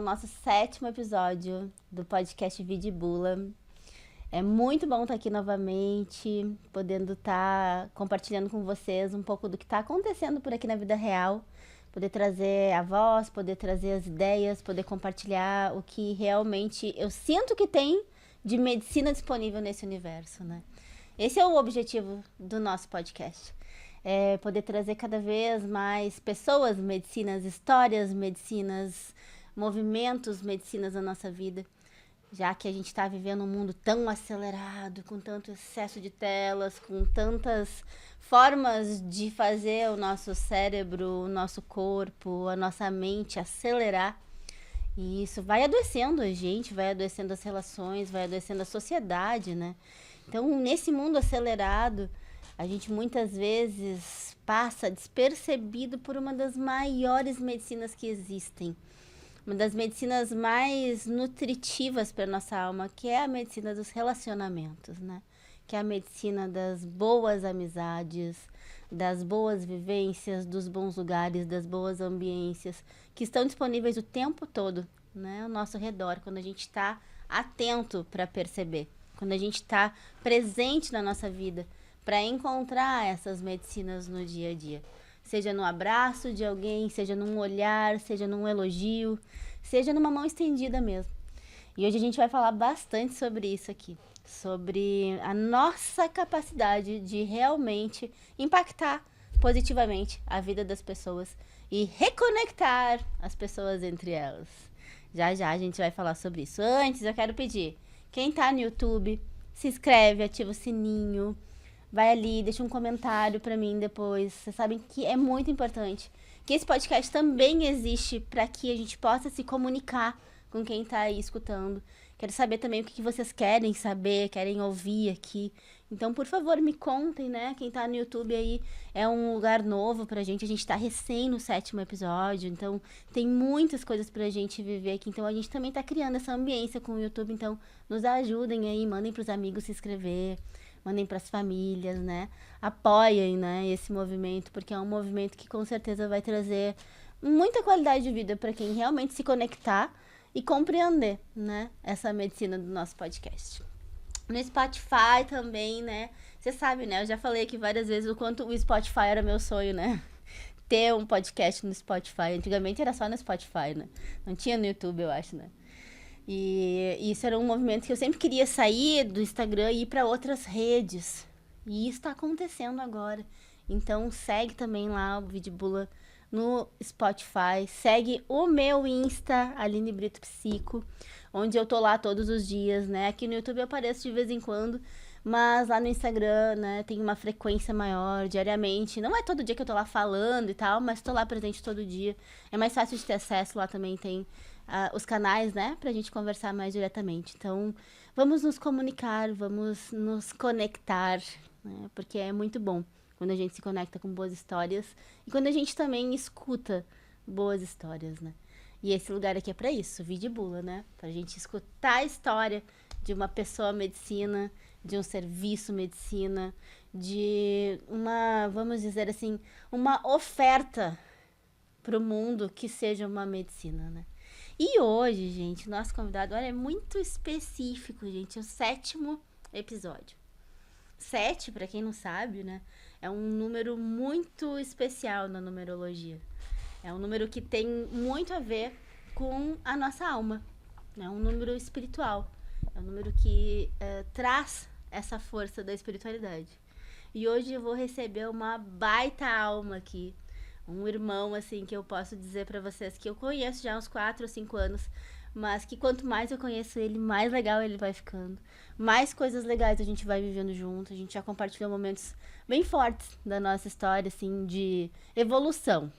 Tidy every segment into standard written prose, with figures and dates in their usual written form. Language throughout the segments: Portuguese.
nosso 7º episódio do podcast Vida e Bula. É muito bom estar aqui novamente, podendo estar compartilhando com vocês um pouco do que está acontecendo por aqui na vida real, poder trazer a voz, poder trazer as ideias, poder compartilhar o que realmente eu sinto que tem de medicina disponível nesse universo, né? Esse é o objetivo do nosso podcast. É poder trazer cada vez mais pessoas, medicinas, histórias, medicinas, movimentos, medicinas na nossa vida, já que a gente está vivendo um mundo tão acelerado, com tanto excesso de telas, com tantas formas de fazer o nosso cérebro, o nosso corpo, a nossa mente acelerar. E isso vai adoecendo a gente, vai adoecendo as relações, vai adoecendo a sociedade, né? Então, nesse mundo acelerado, a gente muitas vezes passa despercebido por uma das maiores medicinas que existem. Uma das medicinas mais nutritivas para nossa alma, que é a medicina dos relacionamentos, né? Que é a medicina das boas amizades, das boas vivências, dos bons lugares, das boas ambiências, que estão disponíveis o tempo todo, né? Ao nosso redor, quando a gente está atento para perceber, quando a gente está presente na nossa vida, para encontrar essas medicinas no dia a dia. Seja no abraço de alguém, seja num olhar, seja num elogio, seja numa mão estendida mesmo. E hoje a gente vai falar bastante sobre isso aqui, sobre a nossa capacidade de realmente impactar positivamente a vida das pessoas e reconectar as pessoas entre elas. Já já a gente vai falar sobre isso. Antes eu quero pedir, quem tá no YouTube, se inscreve, ativa o sininho, vai ali, deixa um comentário pra mim depois. Vocês sabem que é muito importante que esse podcast também existe para que a gente possa se comunicar com quem tá aí escutando. Quero saber também o que vocês querem saber, querem ouvir aqui. Então, por favor, me contem, né? Quem tá no YouTube aí é um lugar novo pra gente. A gente tá recém no 7º episódio, então tem muitas coisas pra gente viver aqui. Então, a gente também tá criando essa ambiência com o YouTube. Então, nos ajudem aí, mandem pros amigos se inscrever. Mandem para as famílias, né? Apoiem, né, esse movimento, porque é um movimento que com certeza vai trazer muita qualidade de vida para quem realmente se conectar e compreender, né, essa medicina do nosso podcast. No Spotify também, né? Você sabe, né? Eu já falei aqui várias vezes o quanto o Spotify era meu sonho, né? Ter um podcast no Spotify. Antigamente era só no Spotify, né? Não tinha no YouTube, eu acho, né? E isso era um movimento que eu sempre queria sair do Instagram e ir para outras redes. E isso está acontecendo agora. Então segue também lá o Vida e Bula no Spotify. Segue o meu Insta, Aline Brito Psico, onde eu tô lá todos os dias, né? Aqui no YouTube eu apareço de vez em quando, mas lá no Instagram, né, tem uma frequência maior, diariamente. Não é todo dia que eu tô lá falando e tal, mas tô lá presente todo dia. É mais fácil de ter acesso, lá também tem os canais, né, pra gente conversar mais diretamente. Então, vamos nos comunicar, vamos nos conectar, né, porque é muito bom quando a gente se conecta com boas histórias e quando a gente também escuta boas histórias, né. E esse lugar aqui é pra isso, Vida e Bula, né, pra gente escutar a história de uma pessoa medicina, de um serviço medicina, de uma, vamos dizer assim, uma oferta pro mundo que seja uma medicina, né. E hoje, gente, nosso convidado, olha, é muito específico, gente, é o 7º episódio. 7, para quem não sabe, né, é um número muito especial na numerologia. É um número que tem muito a ver com a nossa alma. É um número espiritual. É um número que traz essa força da espiritualidade. E hoje eu vou receber uma baita alma aqui. Um irmão, assim, que eu posso dizer pra vocês que eu conheço já há uns 4 ou 5 anos, mas que quanto mais eu conheço ele, mais legal ele vai ficando. Mais coisas legais a gente vai vivendo junto. A gente já compartilhou momentos bem fortes da nossa história, assim, de evolução.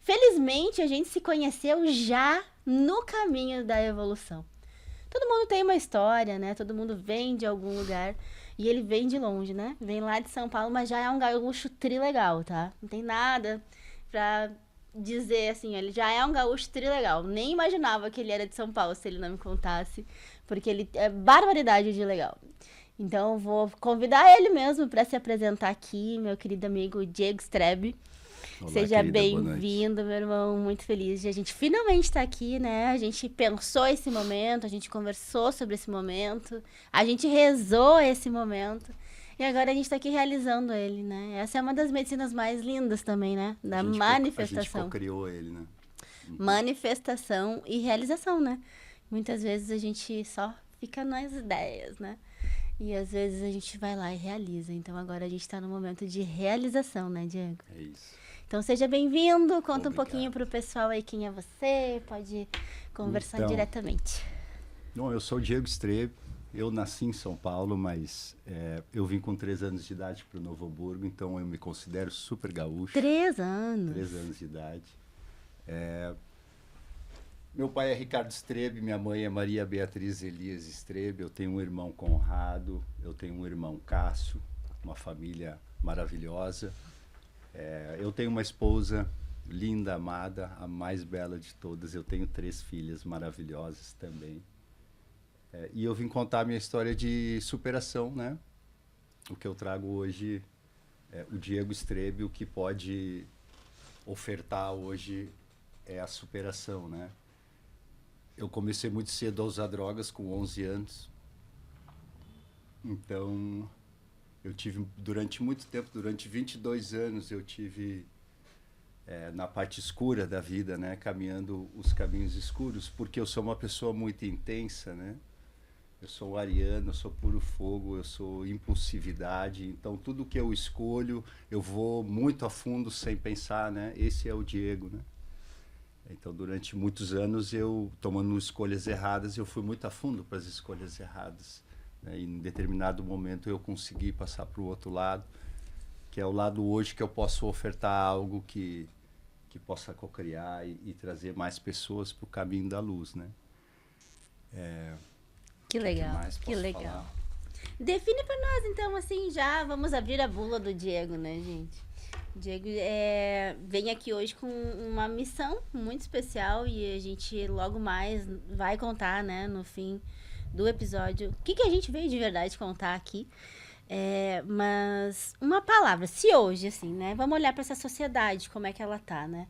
Felizmente, a gente se conheceu já no caminho da evolução. Todo mundo tem uma história, né? Todo mundo vem de algum lugar. E ele vem de longe, né? Vem lá de São Paulo, mas já é um gaúcho trilegal, tá? Não tem nada pra dizer assim, ele já é um gaúcho trilegal. Nem imaginava que ele era de São Paulo se ele não me contasse, porque ele é barbaridade de legal. Então eu vou convidar ele mesmo pra se apresentar aqui, meu querido amigo Diego Strebe. Olá, Seja querida, boa noite. bem-vindo, meu irmão. Muito feliz de a gente finalmente estar aqui, né? A gente pensou esse momento, a gente conversou sobre esse momento, a gente rezou esse momento. E agora a gente está aqui realizando ele, né? Essa é uma das medicinas mais lindas também, né? Da A gente manifestação. co-criou ele, né? Uhum. Manifestação e realização, né? Muitas vezes a gente só fica nas ideias, né? E às vezes a gente vai lá e realiza. Então agora a gente está no momento de realização, né, Diego? É isso. Então seja bem-vindo, conta um pouquinho Obrigado. pro pessoal aí quem é você, pode conversar Então, diretamente. bom, eu sou o Diego Strebe. Eu nasci em São Paulo, mas eu vim com 3 anos de idade para o Novo Hamburgo, então eu me considero super gaúcho. 3 anos. 3 anos de idade. Meu pai é Ricardo Strebe, minha mãe é Maria Beatriz Elias Strebe. Eu tenho um irmão Conrado, eu tenho um irmão Cássio, uma família maravilhosa. Eu tenho uma esposa linda, amada, a mais bela de todas. Eu tenho 3 filhas maravilhosas também. E eu vim contar a minha história de superação, né? O que eu trago hoje é o Diego Strebe, o que pode ofertar hoje é a superação, né? Eu comecei muito cedo a usar drogas, com 11 anos. Então, eu tive durante muito tempo, durante 22 anos, eu tive na parte escura da vida, né? Caminhando os caminhos escuros, porque eu sou uma pessoa muito intensa, né? Eu sou ariano, eu sou puro fogo, eu sou impulsividade. Então, tudo que eu escolho, eu vou muito a fundo sem pensar, né? Esse é o Diego, né? Então, durante muitos anos, eu tomando escolhas erradas, eu fui muito a fundo para as escolhas erradas, né? E em determinado momento eu consegui passar para o outro lado, que é o lado hoje que eu posso ofertar algo que possa cocriar e trazer mais pessoas para o caminho da luz, né? Que O que legal, mais que posso legal. falar? Define pra nós então, assim, já vamos abrir a bula do Diego, né, gente? Diego vem aqui hoje com uma missão muito especial e a gente logo mais vai contar, né, no fim do episódio, o que a gente veio de verdade contar aqui. Mas uma palavra, se hoje, assim, né, vamos olhar pra essa sociedade, como é que ela tá, né?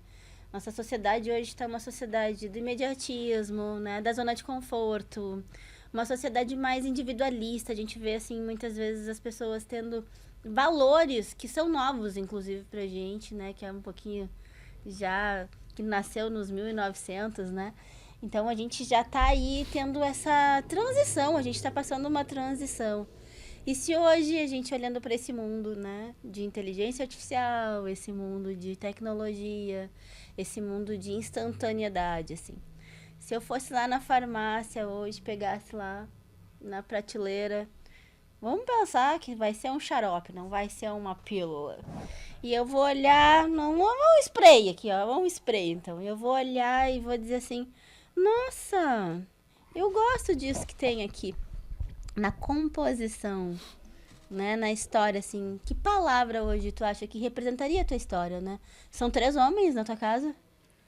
Nossa sociedade hoje está uma sociedade do imediatismo, né, da zona de conforto, uma sociedade mais individualista. A gente vê, assim, muitas vezes as pessoas tendo valores que são novos, inclusive, pra gente, né? Que é um pouquinho já que nasceu nos 1900, né? Então a gente já tá aí tendo essa transição, a gente tá passando uma transição. E se hoje a gente olhando para esse mundo, né, de inteligência artificial, esse mundo de tecnologia, esse mundo de instantaneidade, assim, se eu fosse lá na farmácia hoje, pegasse lá na prateleira, vamos pensar que vai ser um xarope, não vai ser uma pílula. E eu vou olhar, não é um spray aqui, ó, um spray, então. Eu vou olhar e vou dizer assim: "Nossa, eu gosto disso que tem aqui na composição, né, na história assim. Que palavra hoje tu acha que representaria a tua história, né? São 3 homens na tua casa?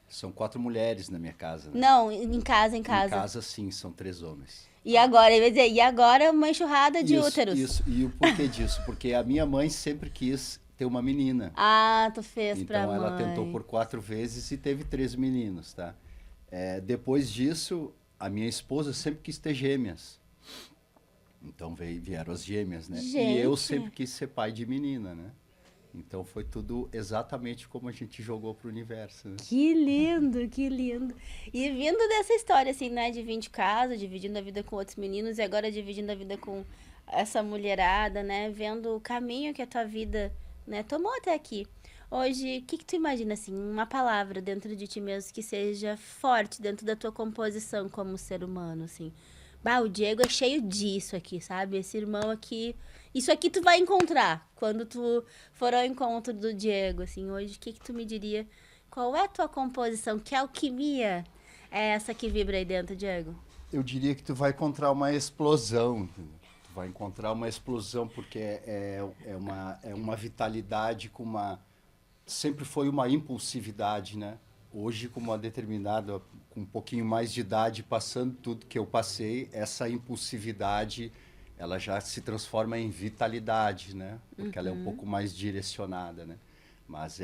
São 4 mulheres na minha casa, né? Não, em casa, em Em casa. casa, sim, são 3 homens. E agora, ele vai dizer, e agora uma enxurrada de Isso, úteros. isso. E o porquê disso? Porque a minha mãe sempre quis ter uma menina. Ah, tu fez pra Então ela tentou mãe. por 4 vezes e teve 3 meninos, tá? Depois disso, a minha esposa sempre quis ter gêmeas. Então vieram as gêmeas, né? E eu sempre Gente, quis ser pai de menina, né? Então foi tudo exatamente como a gente jogou pro universo, né? que lindo, que lindo. E vindo dessa história, assim, né, de vir de casa, dividindo a vida com outros meninos e agora dividindo a vida com essa mulherada, né, vendo o caminho que a tua vida, né, tomou até aqui. Hoje, o que tu imagina, assim, uma palavra dentro de ti mesmo que seja forte dentro da tua composição como ser humano, assim? Bah, o Diego é cheio disso aqui, sabe? Esse irmão aqui. Isso aqui tu vai encontrar quando tu for ao encontro do Diego, assim. Hoje, o que tu me diria? Qual é a tua composição? Que alquimia é essa que vibra aí dentro, Diego? Eu diria que tu vai encontrar uma explosão. Tu vai encontrar uma explosão porque é uma vitalidade com uma... Sempre foi uma impulsividade, né? Hoje, com uma determinada, com um pouquinho mais de idade, passando tudo que eu passei, essa impulsividade, ela já se transforma em vitalidade, né? Porque ela é um pouco mais direcionada, né? Mas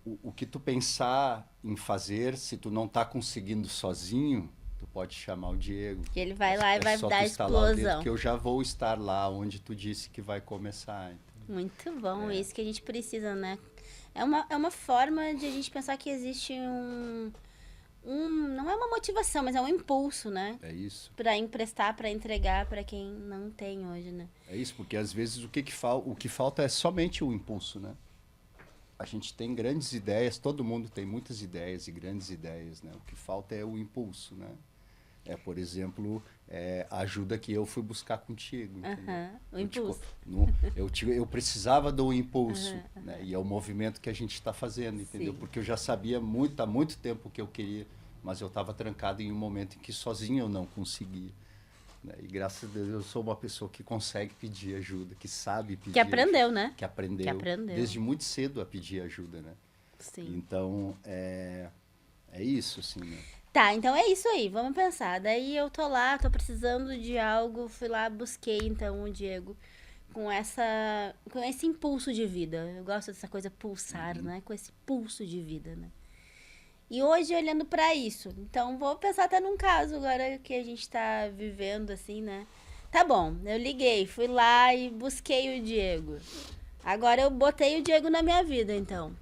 o que tu pensar em fazer, se tu não tá conseguindo sozinho, tu pode chamar o Diego. Que ele vai lá e vai Só dar tu estalar o dedo explosão. que eu já vou estar lá onde tu disse que vai começar. Muito bom, isso que a gente precisa, né? É uma forma de a gente pensar que existe não é uma motivação, mas é um impulso, né? É isso. Pra emprestar, pra entregar pra quem não tem hoje, né? É isso, porque às vezes o que falta é somente o impulso, né? A gente tem grandes ideias, todo mundo tem muitas ideias e grandes ideias, né? O que falta é o impulso, né? Por exemplo, a ajuda que eu fui buscar contigo, entendeu? O impulso. Eu precisava do impulso, né? E é o movimento que a gente está fazendo, entendeu? Sim. Porque eu já sabia há muito tempo o que eu queria, mas eu estava trancado em um momento em que sozinho eu não conseguia. Né? E graças a Deus eu sou uma pessoa que consegue pedir ajuda, que sabe pedir Que aprendeu, ajuda, né? que aprendeu, Que aprendeu. desde muito cedo a pedir ajuda, né? Sim. Então, é isso, assim, né? Tá, então é isso aí, vamos pensar. Daí eu tô lá, tô precisando de algo, fui lá, busquei então o Diego com esse impulso de vida. Eu gosto dessa coisa pulsar, né? Com esse pulso de vida, né? E hoje olhando pra isso, então vou pensar até num caso agora que a gente tá vivendo assim, né? Tá bom, eu liguei, fui lá e busquei o Diego. Agora eu botei o Diego na minha vida, então.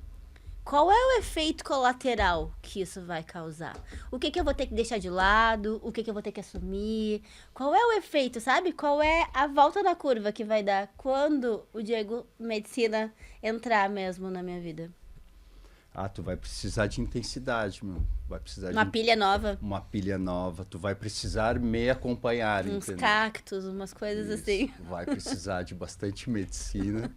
Qual é o efeito colateral que isso vai causar? O que eu vou ter que deixar de lado? O que eu vou ter que assumir? Qual é o efeito, sabe? Qual é a volta da curva que vai dar quando o Diego Medicina entrar mesmo na minha vida? Tu vai precisar de intensidade, meu. Vai precisar Uma de pilha nova, uma pilha nova. Tu vai precisar me acompanhar, uns entendeu? cactos, umas coisas Isso. assim. Vai precisar de bastante medicina,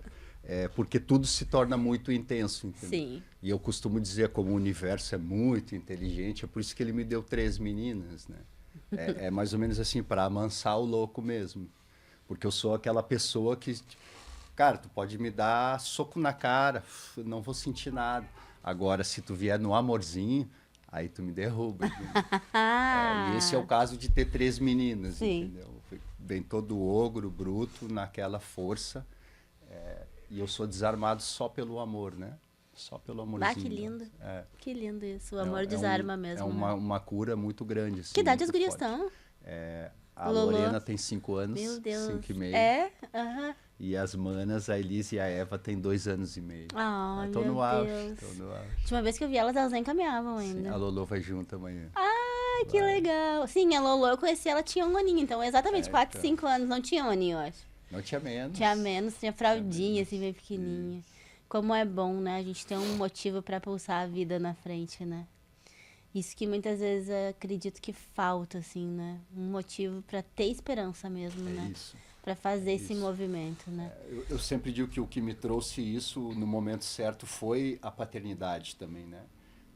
porque tudo se torna muito intenso, entendeu? Sim. E eu costumo dizer, como o universo é muito inteligente, é por isso que ele me deu 3 meninas, né? É mais ou menos assim, para amansar o louco mesmo. Porque eu sou aquela pessoa que, cara, tu pode me dar soco na cara, eu não vou sentir nada. Agora, se tu vier no amorzinho, aí tu me derruba. E esse é o caso de ter 3 meninas, Sim. entendeu? Vem todo ogro, bruto, naquela força. E eu sou desarmado só pelo amor, né? Só pelo amorzinho. Que lindo. É. Que lindo isso. O amor desarma mesmo. É né? uma cura muito grande. Assim, Que idade as muito gurias forte. estão? A Lolo. Lorena tem 5 anos, Meu Deus. 5 e meio. Aham. E as manas, a Elise e a Eva, têm 2 anos e meio. Ai, Estão meu no auge, Deus. estão no auge. Última vez que eu vi elas nem caminhavam Sim, ainda. a Lolo vai junto amanhã. Ai, que legal. Sim, a Lolo, eu conheci ela, tinha um aninho. Então, exatamente, 4, então. 5 anos. Não tinha um aninho, eu acho. Não tinha menos. Tinha menos, tinha fraldinha, assim, bem pequenininha. Como é bom, né? A gente tem um motivo pra pulsar a vida na frente, né? Isso que muitas vezes eu acredito que falta, assim, né? Um motivo pra ter esperança mesmo, né? Isso. Pra fazer esse movimento, né? Eu sempre digo que o que me trouxe isso no momento certo foi a paternidade também, né?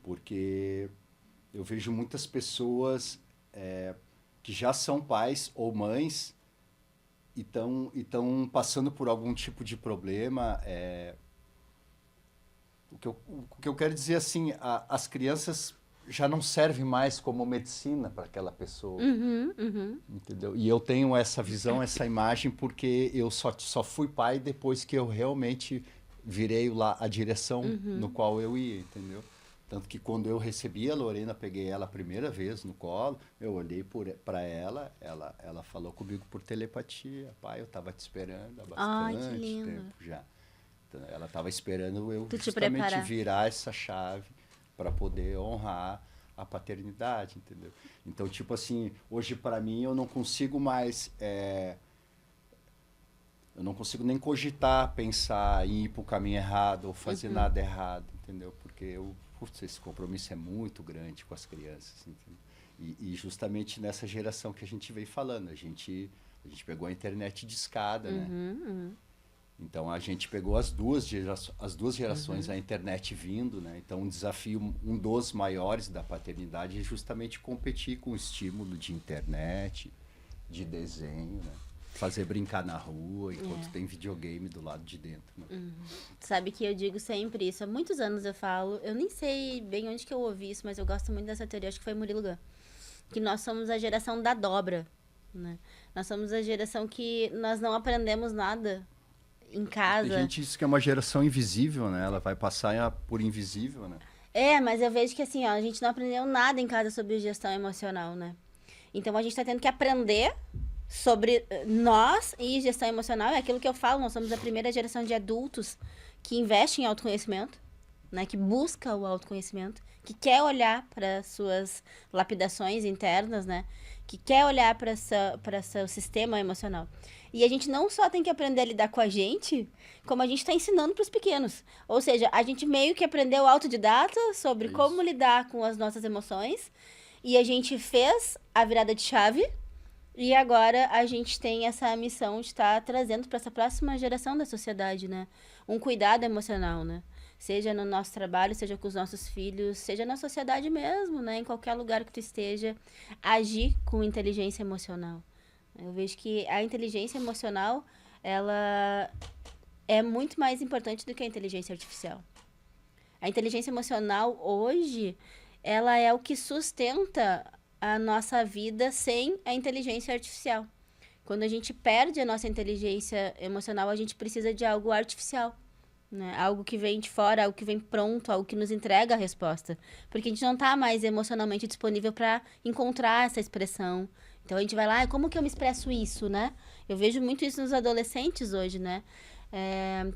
Porque eu vejo muitas pessoas que já são pais ou mães e estão passando por algum tipo de problema. O que eu quero dizer assim, as crianças já não servem mais como medicina para aquela pessoa. Entendeu? E eu tenho essa visão, essa imagem, porque eu só fui pai depois que eu realmente virei lá a direção no qual eu ia, entendeu? Tanto que quando eu recebi a Lorena, peguei ela a primeira vez no colo, eu olhei para ela falou comigo por telepatia. Pai, eu estava te esperando há bastante tempo já. Então, ela estava esperando eu justamente virar essa chave para poder honrar a paternidade, entendeu? Então, tipo assim, hoje para mim eu não consigo mais, eu não consigo nem cogitar, pensar em ir para o caminho errado ou fazer nada errado, entendeu? Porque esse compromisso é muito grande com as crianças, entendeu? E justamente nessa geração que a gente veio falando, a gente pegou a internet de escada, né? Então a gente pegou as duas gerações, a internet vindo, né? Então um desafio, um dos maiores da paternidade é justamente competir com o estímulo de internet, de desenho, né? Fazer brincar na rua enquanto tem videogame do lado de dentro. Né? Sabe que eu digo sempre isso, há muitos anos eu falo, eu nem sei bem onde que eu ouvi isso, mas eu gosto muito dessa teoria, acho que foi Murilo Gun, que nós somos a geração da dobra, né? Nós somos a geração que nós não aprendemos nada em casa. Tem gente que diz que é uma geração invisível, né? Ela vai passar por invisível, né? Mas eu vejo que assim, ó, a gente não aprendeu nada em casa sobre gestão emocional, né? Então a gente tá tendo que aprender sobre nós e gestão emocional. É aquilo que eu falo, nós somos a primeira geração de adultos que investe em autoconhecimento, né? Que busca o autoconhecimento, que quer olhar para suas lapidações internas, né? Que quer olhar para seu sistema emocional. E a gente não só tem que aprender a lidar com a gente, como a gente está ensinando para os pequenos. Ou seja, a gente meio que aprendeu autodidata sobre como lidar com as nossas emoções. E a gente fez a virada de chave. E agora a gente tem essa missão de estar trazendo para essa próxima geração da sociedade, né? Um cuidado emocional, né? Seja no nosso trabalho, seja com os nossos filhos, seja na sociedade mesmo, né? Em qualquer lugar que tu esteja, agir com inteligência emocional. Eu vejo que a inteligência emocional, ela é muito mais importante do que a inteligência artificial. A inteligência emocional, hoje, ela é o que sustenta a nossa vida sem a inteligência artificial. Quando a gente perde a nossa inteligência emocional, a gente precisa de algo artificial, né? Algo que vem de fora, algo que vem pronto, algo que nos entrega a resposta. Porque a gente não está mais emocionalmente disponível para encontrar essa expressão. Então a gente vai lá, como que eu me expresso isso, né? Eu vejo muito isso nos adolescentes hoje, né?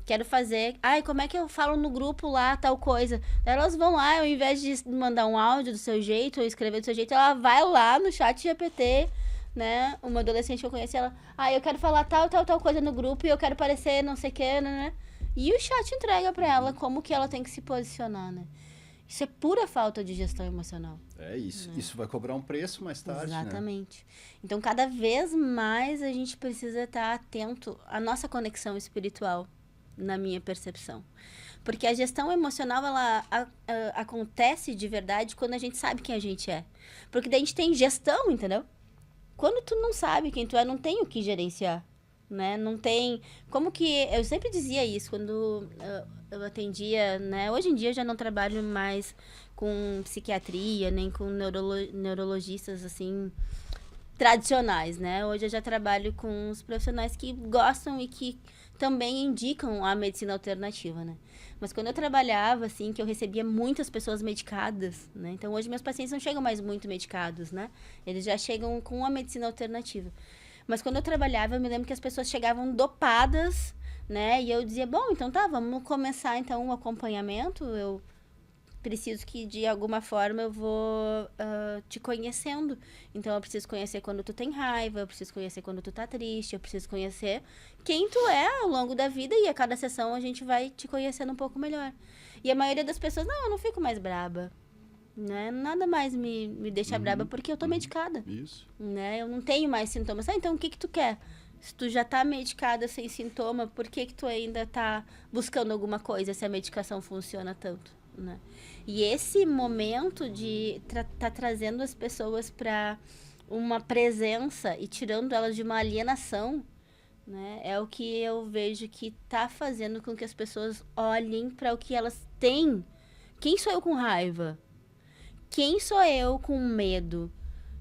Quero fazer... como é que eu falo no grupo lá, tal coisa? Daí elas vão lá, ao invés de mandar um áudio do seu jeito ou escrever do seu jeito, ela vai lá no chat GPT, né? Uma adolescente que eu conheci, ela... eu quero falar tal coisa no grupo e eu quero parecer não sei o que, né? E o chat entrega pra ela como que ela tem que se posicionar, né? Isso é pura falta de gestão emocional. É isso. Né? Isso vai cobrar um preço mais tarde, Exatamente. Né? Então, cada vez mais a gente precisa estar atento à nossa conexão espiritual, na minha percepção. Porque a gestão emocional, ela acontece de verdade quando a gente sabe quem a gente é. Porque daí a gente tem gestão, entendeu? Quando tu não sabe quem tu é, não tem o que gerenciar. Né? Não tem... Como que... Eu sempre dizia isso quando eu atendia, né? Hoje em dia eu já não trabalho mais com psiquiatria, nem com neurologistas, assim, tradicionais, né? Hoje eu já trabalho com os profissionais que gostam e que também indicam a medicina alternativa, né? Mas quando eu trabalhava, assim, que eu recebia muitas pessoas medicadas, né? Então hoje meus pacientes não chegam mais muito medicados, né? Eles já chegam com a medicina alternativa. Mas quando eu trabalhava, eu me lembro que as pessoas chegavam dopadas, né? E eu dizia, bom, então tá, vamos começar então o acompanhamento. Eu preciso que, de alguma forma, eu vou te conhecendo. Então, eu preciso conhecer quando tu tem raiva, eu preciso conhecer quando tu tá triste, eu preciso conhecer quem tu é ao longo da vida. E a cada sessão a gente vai te conhecendo um pouco melhor. E a maioria das pessoas, não, eu não fico mais braba. Né? Nada mais me deixa braba porque eu tô medicada. Isso. Né? Eu não tenho mais sintomas. Então o que tu quer? Se tu já tá medicada sem sintoma, por que tu ainda tá buscando alguma coisa se a medicação funciona tanto? Né? E esse momento de tá trazendo as pessoas para uma presença e tirando elas de uma alienação, né? É o que eu vejo que tá fazendo com que as pessoas olhem para o que elas têm. Quem sou eu com raiva? Quem sou eu com medo?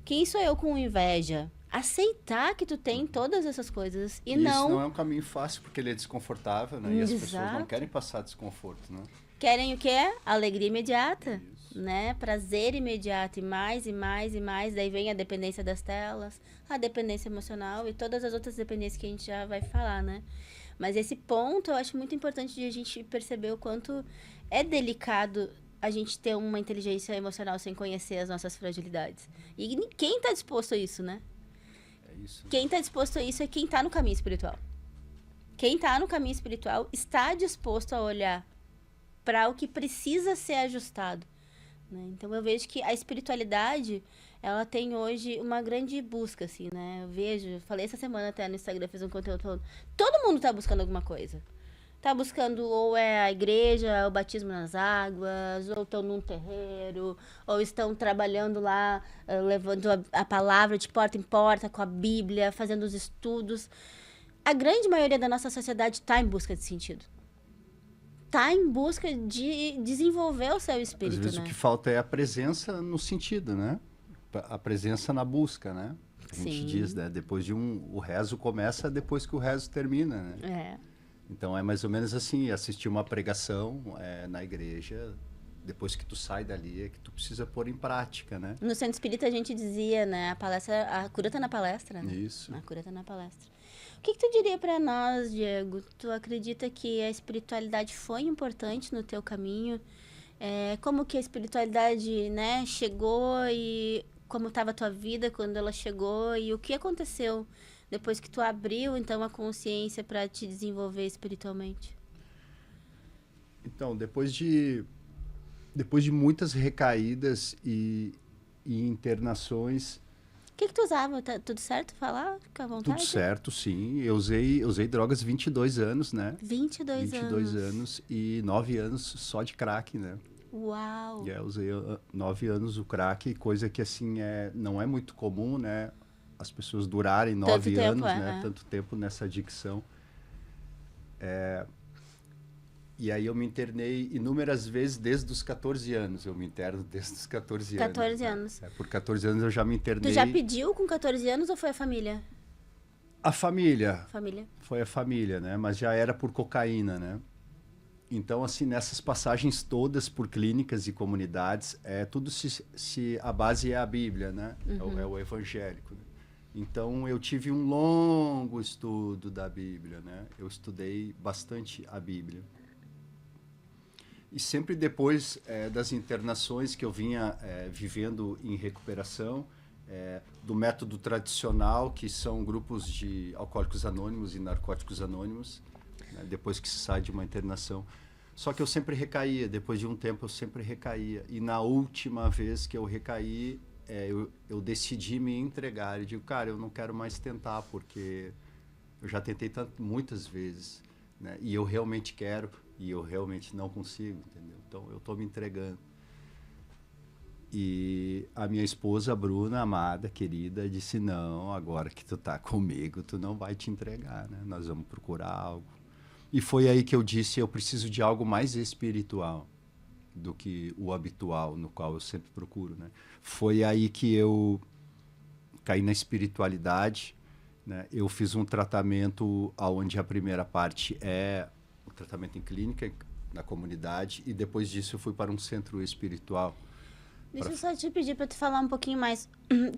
Quem sou eu com inveja? Aceitar que tu tem todas essas coisas e não... Isso não é um caminho fácil, porque ele é desconfortável, né? E as pessoas não querem passar desconforto, né? Querem o quê? Alegria imediata, né? Prazer imediato e mais, e mais, e mais. Daí vem a dependência das telas, a dependência emocional e todas as outras dependências que a gente já vai falar, né? Mas esse ponto eu acho muito importante de a gente perceber o quanto é delicado a gente ter uma inteligência emocional sem conhecer as nossas fragilidades. E quem está disposto a isso, né? É isso. Quem está disposto a isso é quem está no caminho espiritual. Quem está no caminho espiritual está disposto a olhar para o que precisa ser ajustado. Né? Então, eu vejo que a espiritualidade, ela tem hoje uma grande busca, assim, né? Eu falei essa semana até no Instagram, fiz um conteúdo falando, todo mundo está buscando alguma coisa. Tá buscando ou é a igreja, o batismo nas águas, ou estão num terreiro, ou estão trabalhando lá, levando a palavra de porta em porta com a Bíblia, fazendo os estudos. A grande maioria da nossa sociedade está em busca de sentido. Está em busca de desenvolver o seu espírito, às vezes, né? O que falta é a presença no sentido, né? A presença na busca, né? A gente diz, né? Depois de o rezo começa depois que o rezo termina, né? Então é mais ou menos assim, assistir uma pregação na igreja, depois que tu sai dali, é que tu precisa pôr em prática, né? No Centro Espírita a gente dizia, né, a cura tá na palestra, né? Isso. A cura tá na palestra. O que tu diria para nós, Diego? Tu acredita que a espiritualidade foi importante no teu caminho? Como que a espiritualidade, né, chegou e como estava a tua vida quando ela chegou e o que aconteceu depois que tu abriu, então, a consciência para te desenvolver espiritualmente? Então, depois de muitas recaídas e internações. O que tu usava? Tá tudo certo falar? Fica à vontade. Tudo certo, sim. Eu usei drogas 22 anos, né? 22 anos e 9 anos só de crack, né? Uau! Eu usei 9 anos o crack, coisa que assim não é muito comum, né? As pessoas durarem 9 anos, né? Tanto tempo nessa adicção. E aí eu me internei inúmeras vezes desde os 14 anos. Eu me interno desde os 14 anos. 14 anos. Por 14 anos eu já me internei. Tu já pediu com 14 anos ou foi a família? A família. Família. Foi a família, né? Mas já era por cocaína, né? Então, assim, nessas passagens todas por clínicas e comunidades, tudo a base é a Bíblia, né? É o evangélico. Né? Então, eu tive um longo estudo da Bíblia, né? Eu estudei bastante a Bíblia. E sempre depois das internações que eu vinha vivendo em recuperação, do método tradicional, que são grupos de alcoólicos anônimos e narcóticos anônimos, né, depois que se sai de uma internação. Só que eu sempre recaía, depois de um tempo eu sempre recaía. E na última vez que eu recaí, eu decidi me entregar. Eu digo, cara, eu não quero mais tentar, porque eu já tentei muitas vezes, né, e eu realmente quero, e eu realmente não consigo, entendeu? Então eu estou me entregando. E a minha esposa, Bruna, amada, querida, disse, não, agora que tu tá comigo, tu não vai te entregar, né? Nós vamos procurar algo. E foi aí que eu disse, eu preciso de algo mais espiritual do que o habitual, no qual eu sempre procuro, né? Foi aí que eu caí na espiritualidade, né? Eu fiz um tratamento onde a primeira parte é o tratamento em clínica, na comunidade, e depois disso eu fui para um centro espiritual. Deixa eu só te pedir para tu falar um pouquinho mais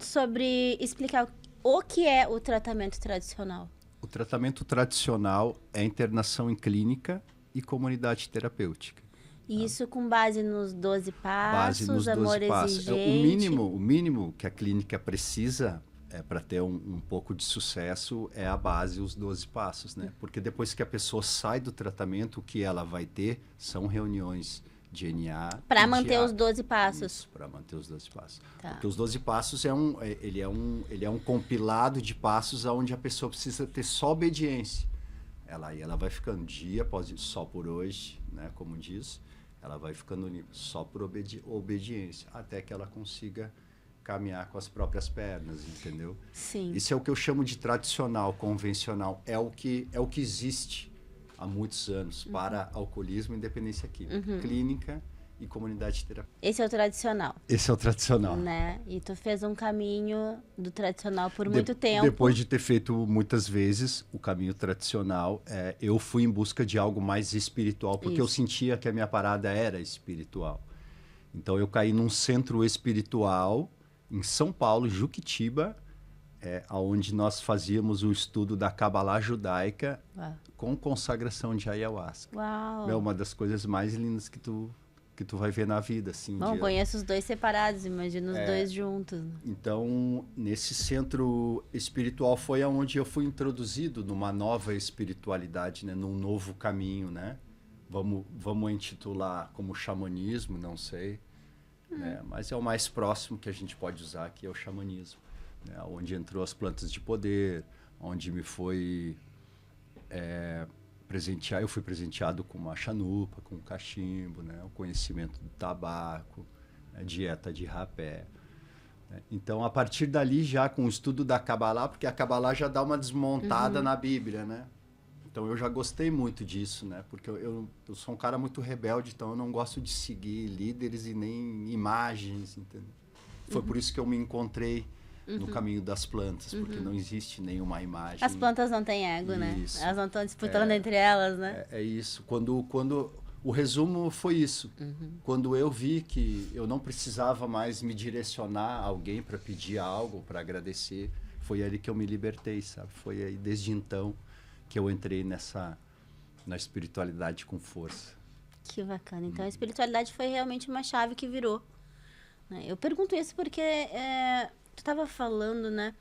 sobre explicar o que é o tratamento tradicional. O tratamento tradicional é internação em clínica e comunidade terapêutica. Isso com base nos 12 passos, base nos 12 amor passos. exigente. O mínimo que a clínica precisa para ter um pouco de sucesso é a base, os 12 passos, né? Porque depois que a pessoa sai do tratamento, o que ela vai ter são reuniões de NA. Para manter os 12 passos. Para manter os 12 passos. Tá. Porque os 12 passos ele é um compilado de passos onde a pessoa precisa ter só obediência. Ela vai ficando dia após dia, só por hoje, né, como diz, ela vai ficando só por obediência, até que ela consiga caminhar com as próprias pernas, entendeu? Sim. Isso é o que eu chamo de tradicional, convencional. É o que existe há muitos anos para alcoolismo e independência química. Clínica e comunidade terapêutica. Esse é o tradicional. Esse é o tradicional. Né? E tu fez um caminho do tradicional por muito tempo. Depois de ter feito muitas vezes o caminho tradicional, eu fui em busca de algo mais espiritual, porque eu sentia que a minha parada era espiritual. Então eu caí num centro espiritual em São Paulo, Juquitiba, onde nós fazíamos o estudo da Kabbalah judaica com consagração de ayahuasca. Uau. É uma das coisas mais lindas que tu vai ver na vida, assim. Bom, conheço os dois separados, imagino os dois juntos. Então, nesse centro espiritual foi onde eu fui introduzido numa nova espiritualidade, né, num novo caminho, né? Vamos intitular como xamanismo, não sei, né? Mas é o mais próximo que a gente pode usar, que é o xamanismo, né? Onde entrou as plantas de poder, onde me foi eu fui presenteado com uma chanupa, com um cachimbo, né? O conhecimento do tabaco, a dieta de rapé. Né? Então, a partir dali, já com o estudo da Kabbalah, porque a Kabbalah já dá uma desmontada na Bíblia, né? Então, eu já gostei muito disso, né? Porque eu sou um cara muito rebelde, então eu não gosto de seguir líderes e nem imagens, entendeu? Foi por isso que eu me encontrei no caminho das plantas, porque não existe nenhuma imagem. As plantas não têm ego, né? Isso. Elas não estão disputando entre elas, né? É isso. Quando o resumo foi isso. Quando eu vi que eu não precisava mais me direcionar a alguém para pedir algo, para agradecer, foi ali que eu me libertei, sabe? Foi aí desde então que eu entrei na espiritualidade com força. Que bacana. Então, a espiritualidade foi realmente uma chave que virou, né? Eu pergunto isso porque tu estava falando, né?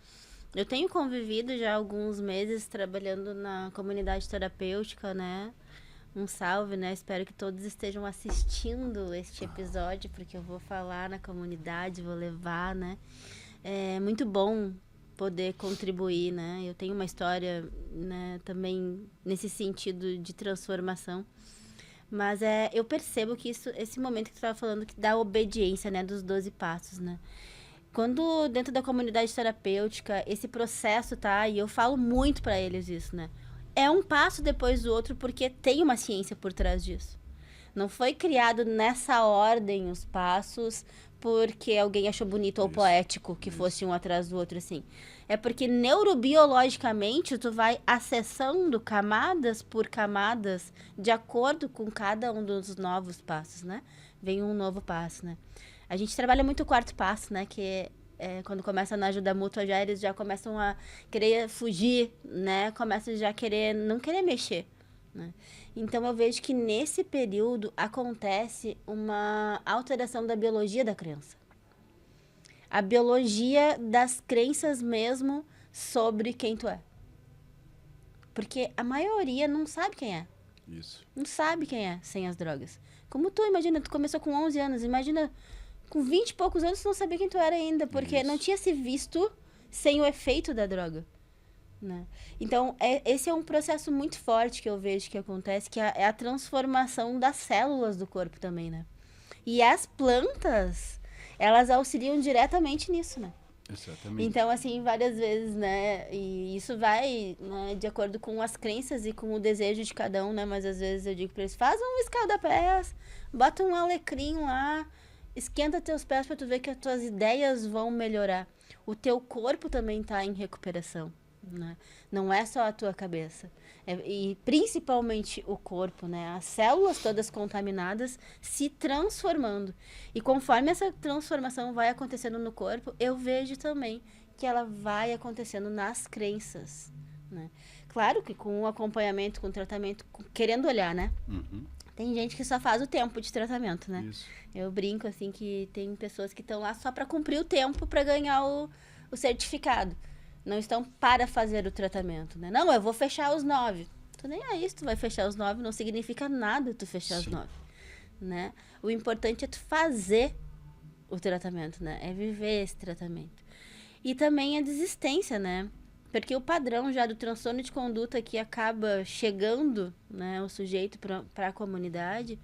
Eu tenho convivido já há alguns meses trabalhando na comunidade terapêutica, né? Um salve, né? Espero que todos estejam assistindo este episódio, porque eu vou falar na comunidade, vou levar, né? É muito bom poder contribuir, né? Eu tenho uma história, né, também nesse sentido de transformação. Mas eu percebo que esse momento que tu estava falando, que da obediência, né, dos 12 passos, né? Quando dentro da comunidade terapêutica, esse processo, tá? E eu falo muito para eles isso, né? É um passo depois do outro porque tem uma ciência por trás disso. Não foi criado nessa ordem os passos porque alguém achou bonito ou poético que fosse um atrás do outro, assim. É porque neurobiologicamente tu vai acessando camadas por camadas de acordo com cada um dos novos passos, né? Vem um novo passo, né? A gente trabalha muito o quarto passo, né? Que quando começa na ajuda mútua, eles já começam a querer fugir, né? Começam já a não querer mexer, né? Então, eu vejo que nesse período acontece uma alteração da biologia da criança. A biologia das crenças mesmo sobre quem tu é. Porque a maioria não sabe quem é. Isso. Não sabe quem é sem as drogas. Como tu, imagina, tu começou com 11 anos, imagina, com 20 e poucos anos tu não sabia quem tu era ainda, porque não tinha se visto sem o efeito da droga, né? Então, esse é um processo muito forte que eu vejo que acontece, que é a transformação das células do corpo também, né? E as plantas, elas auxiliam diretamente nisso, né? Exatamente. Então, assim, várias vezes, né? E isso vai, né, de acordo com as crenças e com o desejo de cada um, né? Mas às vezes eu digo pra eles, faz um escalda-pés, bota um alecrim lá, esquenta teus pés pra tu ver que as tuas ideias vão melhorar. O teu corpo também tá em recuperação, né? Não é só a tua cabeça. E principalmente o corpo, né? As células todas contaminadas se transformando. E conforme essa transformação vai acontecendo no corpo, eu vejo também que ela vai acontecendo nas crenças, né? Claro que com o acompanhamento, com o tratamento, querendo olhar, né? Tem gente que só faz o tempo de tratamento, né? Isso. Eu brinco, assim, que tem pessoas que estão lá só para cumprir o tempo para ganhar o certificado. Não estão para fazer o tratamento, né? Não, eu vou fechar os 9. Tu nem é isso, tu vai fechar os 9, não significa nada tu fechar os 9, né? O importante é tu fazer o tratamento, né? É viver esse tratamento. E também a desistência, né? Porque o padrão já do transtorno de conduta que acaba chegando, né, o sujeito para a comunidade,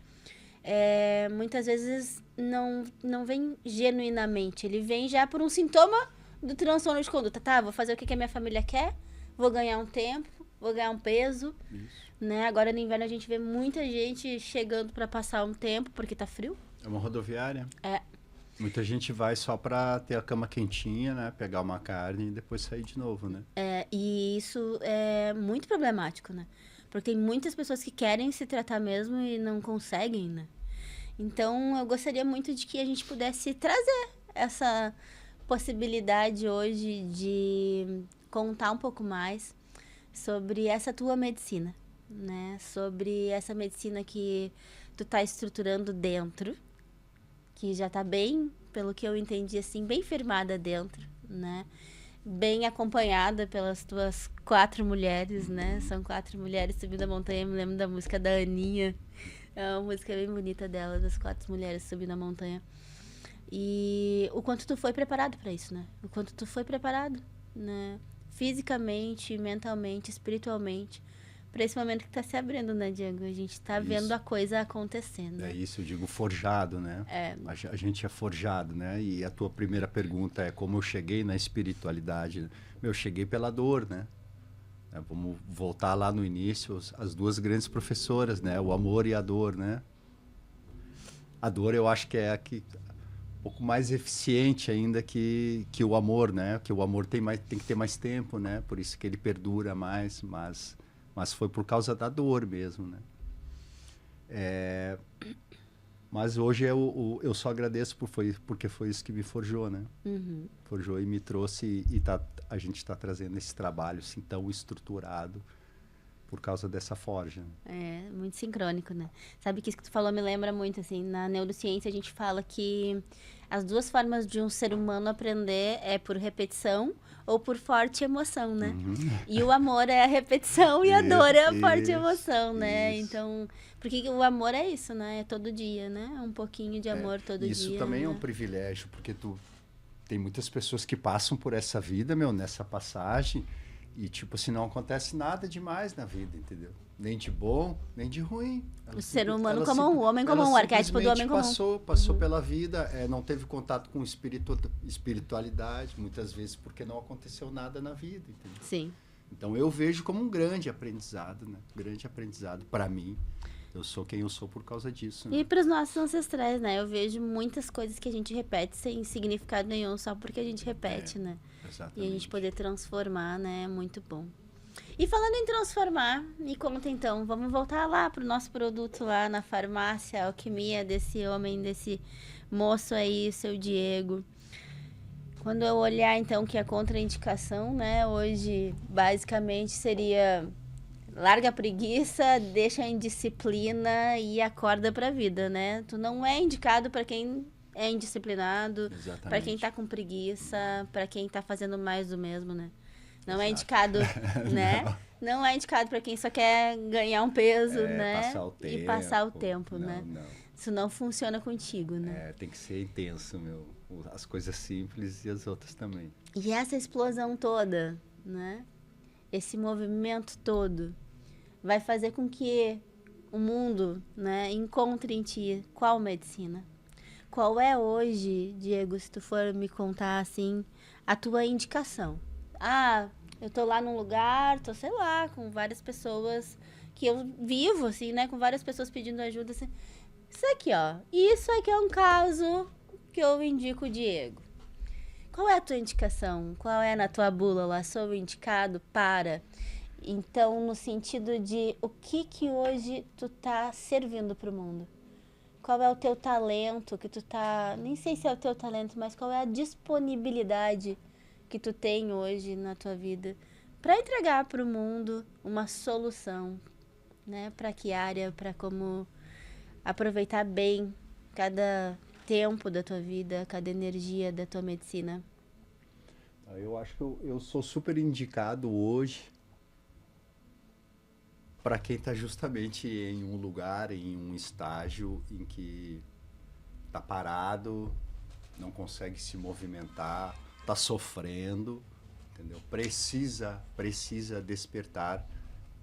muitas vezes não vem genuinamente. Ele vem já por um sintoma do transtorno de conduta. Tá, vou fazer o que a minha família quer, vou ganhar um tempo, vou ganhar um peso, né? Agora no inverno a gente vê muita gente chegando para passar um tempo porque tá frio. É uma rodoviária. É. Muita gente vai só para ter a cama quentinha, né? Pegar uma carne e depois sair de novo, né? E isso é muito problemático, né? Porque tem muitas pessoas que querem se tratar mesmo e não conseguem, né? Então, eu gostaria muito de que a gente pudesse trazer essa possibilidade hoje de contar um pouco mais sobre essa tua medicina, né? Sobre essa medicina que tu tá estruturando dentro, que já tá bem, pelo que eu entendi, assim, bem firmada dentro, né? Bem acompanhada pelas tuas 4 mulheres, né? São 4 mulheres subindo a montanha. Eu me lembro da música da Aninha. É uma música bem bonita dela, das 4 mulheres subindo a montanha. E o quanto tu foi preparado para isso, né? O quanto tu foi preparado, né? Fisicamente, mentalmente, espiritualmente, para esse momento que tá se abrindo, né, Diego? A gente tá vendo a coisa acontecendo. É isso, eu digo forjado, né? A gente é forjado, né? E a tua primeira pergunta é como eu cheguei na espiritualidade. Eu cheguei pela dor, né? Vamos voltar lá no início, as 2 grandes professoras, né? O amor e a dor, né? A dor eu acho que é a que... pouco mais eficiente ainda que o amor, né? Que o amor tem que ter mais tempo, né? Por isso que ele perdura mais, mas foi por causa da dor mesmo, né? Mas hoje eu só agradeço porque foi isso que me forjou, né? Uhum. Forjou e me trouxe a gente está trazendo esse trabalho assim tão estruturado por causa dessa forja. É, muito sincrônico, né? Sabe que isso que tu falou me lembra muito, assim, na neurociência a gente fala que as duas formas de um ser humano aprender é por repetição ou por forte emoção, né? E o amor é a repetição e a dor é a forte emoção, né? Isso. Então, porque o amor é isso, né? É todo dia, né? Um pouquinho de amor todo isso dia. também é um né? privilégio, porque tem muitas pessoas que passam por essa vida, nessa passagem, e tipo assim, não acontece nada demais na vida, entendeu? Nem de bom, nem de ruim. O ser humano comum, o homem comum, o arquétipo do homem comum. Passou pela vida, não teve contato com espiritualidade, muitas vezes porque não aconteceu nada na vida, entendeu? Sim. Então eu vejo como um grande aprendizado, né? Grande aprendizado para mim. Eu sou quem eu sou por causa disso. Né? E para os nossos ancestrais, né? Eu vejo muitas coisas que a gente repete sem significado nenhum, só porque a gente repete, né? Exatamente. E a gente poder transformar, né? É muito bom. E falando em transformar, me conta então, vamos voltar lá pro nosso produto lá na farmácia, a alquimia desse homem, desse moço aí, seu Diego. Quando eu olhar então que a contraindicação, né, hoje basicamente seria larga a preguiça, deixa a indisciplina e acorda pra vida, né? Tu não é indicado para quem é indisciplinado, para quem tá com preguiça, para quem tá fazendo mais do mesmo, né? Não é indicado, né? Não é indicado para quem só quer ganhar um peso, né? Passar o tempo, e passar o tempo, não, né? Não. Isso não funciona contigo, né? Tem que ser intenso, as coisas simples e as outras também. E essa explosão toda, né? Esse movimento todo vai fazer com que o mundo, né, encontre em ti qual medicina? Qual é hoje, Diego, se tu for me contar assim, a tua indicação? Ah, eu tô lá num lugar, tô, sei lá, com várias pessoas que eu vivo, assim, né? Com várias pessoas pedindo ajuda, assim. Isso aqui, ó. Isso aqui é um caso que eu indico o Diego. Qual é a tua indicação? Qual é na tua bula lá? Sou indicado para... Então, no sentido de o que hoje tu tá servindo pro mundo? Qual é o teu talento que tu tá... Nem sei se é o teu talento, mas qual é a disponibilidade que tu tem hoje na tua vida para entregar para o mundo uma solução, né? Para que área, para como aproveitar bem cada tempo da tua vida, cada energia da tua medicina. Eu acho que eu sou super indicado hoje para quem está justamente em um lugar, em um estágio em que está parado, não consegue se movimentar, está sofrendo, entendeu? Precisa despertar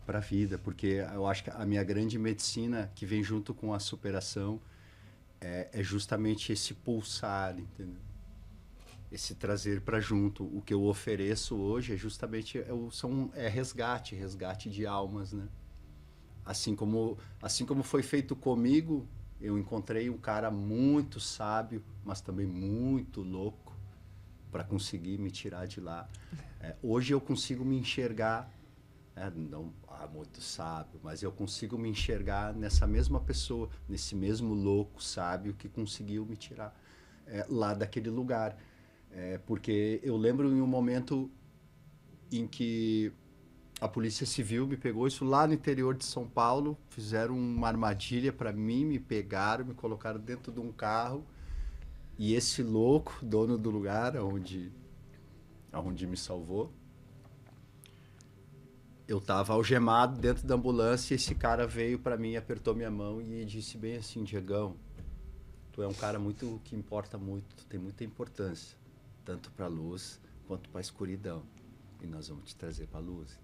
para a vida, porque eu acho que a minha grande medicina que vem junto com a superação é justamente esse pulsar, entendeu? Esse trazer para junto. O que eu ofereço hoje é justamente resgate de almas, né? Assim como foi feito comigo, eu encontrei um cara muito sábio, mas também muito louco, para conseguir me tirar de lá. Hoje eu consigo me enxergar, não muito sábio, mas eu consigo me enxergar nessa mesma pessoa, nesse mesmo louco sábio que conseguiu me tirar lá daquele lugar. Porque eu lembro em um momento em que a Polícia Civil me pegou, isso lá no interior de São Paulo, fizeram uma armadilha para mim, me pegaram, me colocaram dentro de um carro. E esse louco, dono do lugar onde me salvou, eu estava algemado dentro da ambulância e esse cara veio para mim, apertou minha mão e disse bem assim: Diegão, tu é um cara que importa muito, tu tem muita importância, tanto para a luz quanto para a escuridão. E nós vamos te trazer para a luz.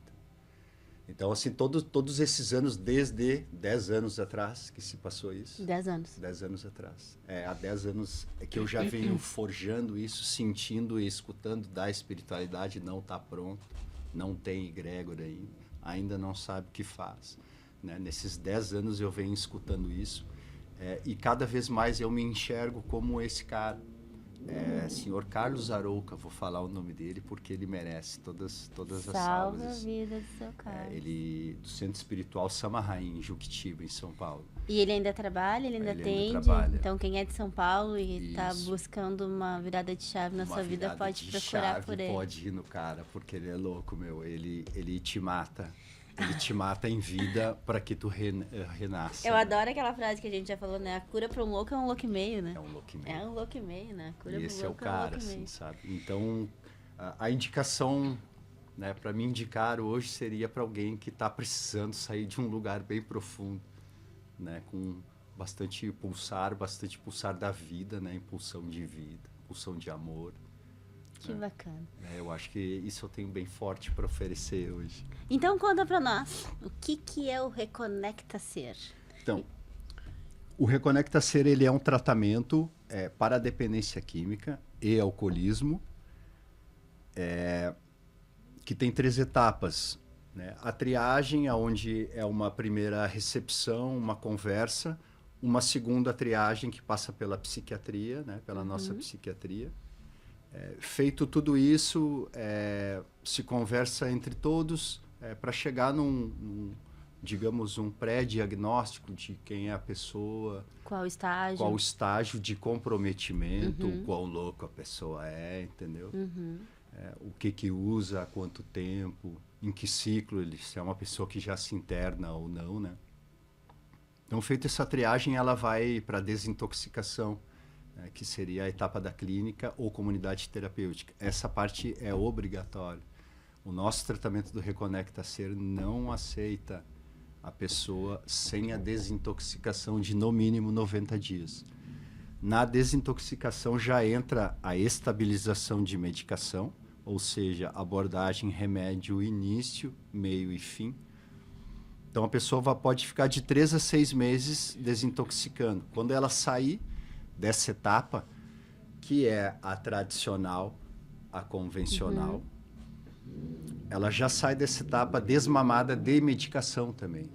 Então, assim, todos esses anos, desde 10 anos atrás que se passou isso. 10 anos. 10 anos atrás. Há 10 anos é que eu já venho forjando isso, sentindo e escutando da espiritualidade, não está pronto, não tem egrégora ainda não sabe o que faz. Né? Nesses 10 anos eu venho escutando isso e cada vez mais eu me enxergo como esse cara, Senhor Carlos Arouca, vou falar o nome dele porque ele merece todas as Salve salvas. a Assim. vida do seu Carlos. Ele do Centro Espiritual Samarraim, em Juquitiba, em São Paulo. E ele ainda trabalha, ele ainda Ele atende? ainda trabalha. Então quem é de São Paulo e está Isso. buscando uma virada de chave na Uma sua vida virada pode de procurar chave, por ele. pode ir no cara, porque ele é louco, meu. Ele te mata. Ele te mata em vida para que tu renasça. Eu adoro aquela frase que a gente já falou, né? A cura para um louco é um louco e meio, né? É um louco e meio. É um louco e meio, né? A cura E para esse um é o louco cara, louco e assim, meio. sabe? Então, a indicação, né, para me indicar hoje seria para alguém que está precisando sair de um lugar bem profundo, né, com bastante pulsar da vida, né, impulsão de vida, impulsão de amor. Que bacana. Eu acho que isso eu tenho bem forte para oferecer hoje. Então conta pra nós, o que é o Reconecta Ser? Então, o Reconecta Ser, ele é um tratamento para a dependência química e alcoolismo, que tem 3 etapas. Né? A triagem, onde é uma primeira recepção, uma conversa, uma segunda triagem que passa pela psiquiatria, né? Pela nossa psiquiatria. Feito tudo isso, se conversa entre todos para chegar digamos, um pré-diagnóstico de quem é a pessoa, Qual estágio? qual o estágio de comprometimento, quão louco a pessoa é, entendeu? O que usa, há quanto tempo, em que ciclo, se é uma pessoa que já se interna ou não, né? Então, feita essa triagem, ela vai para a desintoxicação, que seria a etapa da clínica ou comunidade terapêutica. Essa parte é obrigatória. O nosso tratamento do Reconecta Ser não aceita a pessoa sem a desintoxicação de no mínimo 90 dias. Na desintoxicação já entra a estabilização de medicação, ou seja, abordagem, remédio, início, meio e fim. Então a pessoa pode ficar de 3 a 6 meses desintoxicando. Quando ela sair dessa etapa, que é a tradicional, a convencional, ela já sai dessa etapa desmamada de medicação também.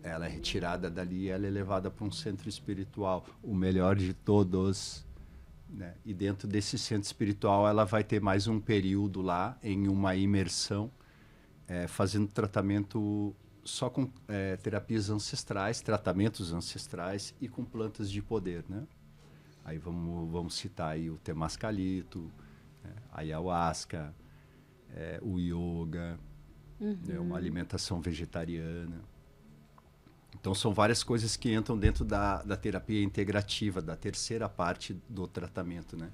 Ela é retirada dali e ela é levada para um centro espiritual, o melhor de todos. Né? E dentro desse centro espiritual ela vai ter mais um período lá, em uma imersão, fazendo tratamento só com terapias ancestrais, tratamentos ancestrais e com plantas de poder, né? Aí vamos citar aí o temascalito, a ayahuasca, o yoga, né, uma alimentação vegetariana. Então são várias coisas que entram dentro da terapia integrativa, da terceira parte do tratamento, né?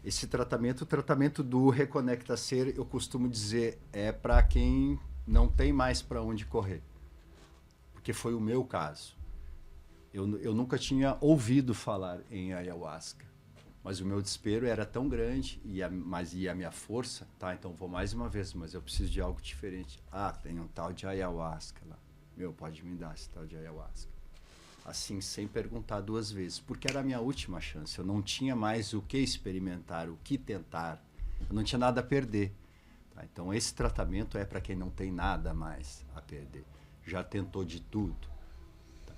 Esse tratamento, o tratamento do Reconecta Ser, eu costumo dizer, é para quem não tem mais para onde correr. Porque foi o meu caso. Eu nunca tinha ouvido falar em ayahuasca, mas o meu desespero era tão grande, e a minha força, tá, então vou mais uma vez, mas eu preciso de algo diferente. Tem um tal de ayahuasca lá. Meu, pode me dar esse tal de ayahuasca. Assim, sem perguntar 2 vezes, porque era a minha última chance. Eu não tinha mais o que experimentar, o que tentar. Eu não tinha nada a perder. Tá? Então, esse tratamento é para quem não tem nada mais a perder. Já tentou de tudo. Tá?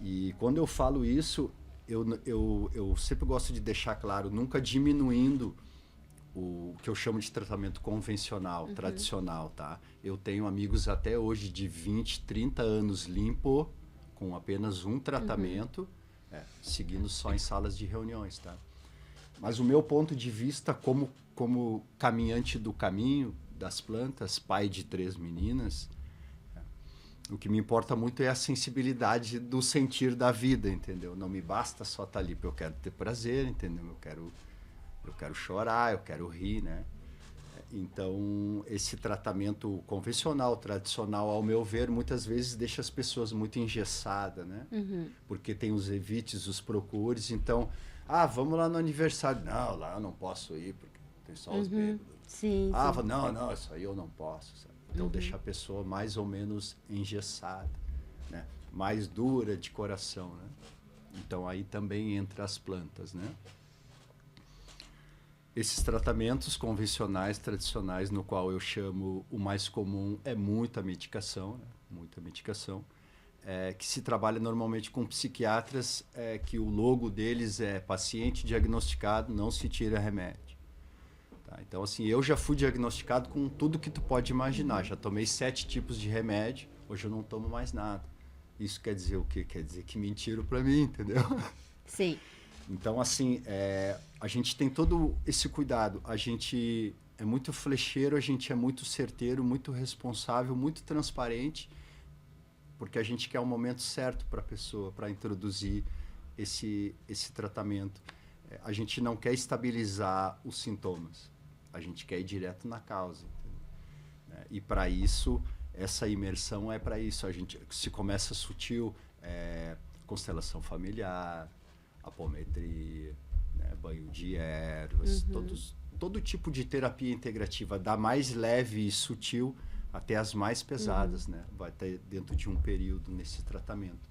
E quando eu falo isso, eu sempre gosto de deixar claro, nunca diminuindo o que eu chamo de tratamento convencional, tradicional, tá? Eu tenho amigos até hoje de 20, 30 anos limpo, com apenas um tratamento, seguindo só em salas de reuniões, tá? Mas o meu ponto de vista como caminhante do caminho das plantas, pai de 3 meninas, o que me importa muito é a sensibilidade do sentir da vida, entendeu? Não me basta só estar ali, porque eu quero ter prazer, entendeu? Eu quero chorar, eu quero rir, né? Então, esse tratamento convencional, tradicional, ao meu ver, muitas vezes deixa as pessoas muito engessadas, né? Porque tem os evites, os procures. Então, vamos lá no aniversário. Não, lá eu não posso ir, porque tem só os bêbados. Sim, Não, isso aí eu não posso, sabe? Então, deixa a pessoa mais ou menos engessada, né? Mais dura de coração, né? Então, aí também entra as plantas, né? Esses tratamentos convencionais, tradicionais, no qual eu chamo o mais comum, é muita medicação, né? Muita medicação. que se trabalha normalmente com psiquiatras, que o logo deles é paciente diagnosticado, não se tira remédio. Tá? Então, assim, eu já fui diagnosticado com tudo que tu pode imaginar. Já tomei 7 tipos de remédio, hoje eu não tomo mais nada. Isso quer dizer o quê? Quer dizer que mentiram para mim, entendeu? Sim. Então, assim, a gente tem todo esse cuidado. A gente é muito flecheiro, a gente é muito certeiro, muito responsável, muito transparente, porque a gente quer o momento certo para a pessoa, para introduzir esse tratamento. A gente não quer estabilizar os sintomas, a gente quer ir direto na causa. Entendeu? E para isso, essa imersão é para isso. A gente se começa sutil, constelação familiar, apometria, né, banho de ervas, todo tipo de terapia integrativa, da mais leve e sutil até as mais pesadas, né? Vai estar dentro de um período nesse tratamento.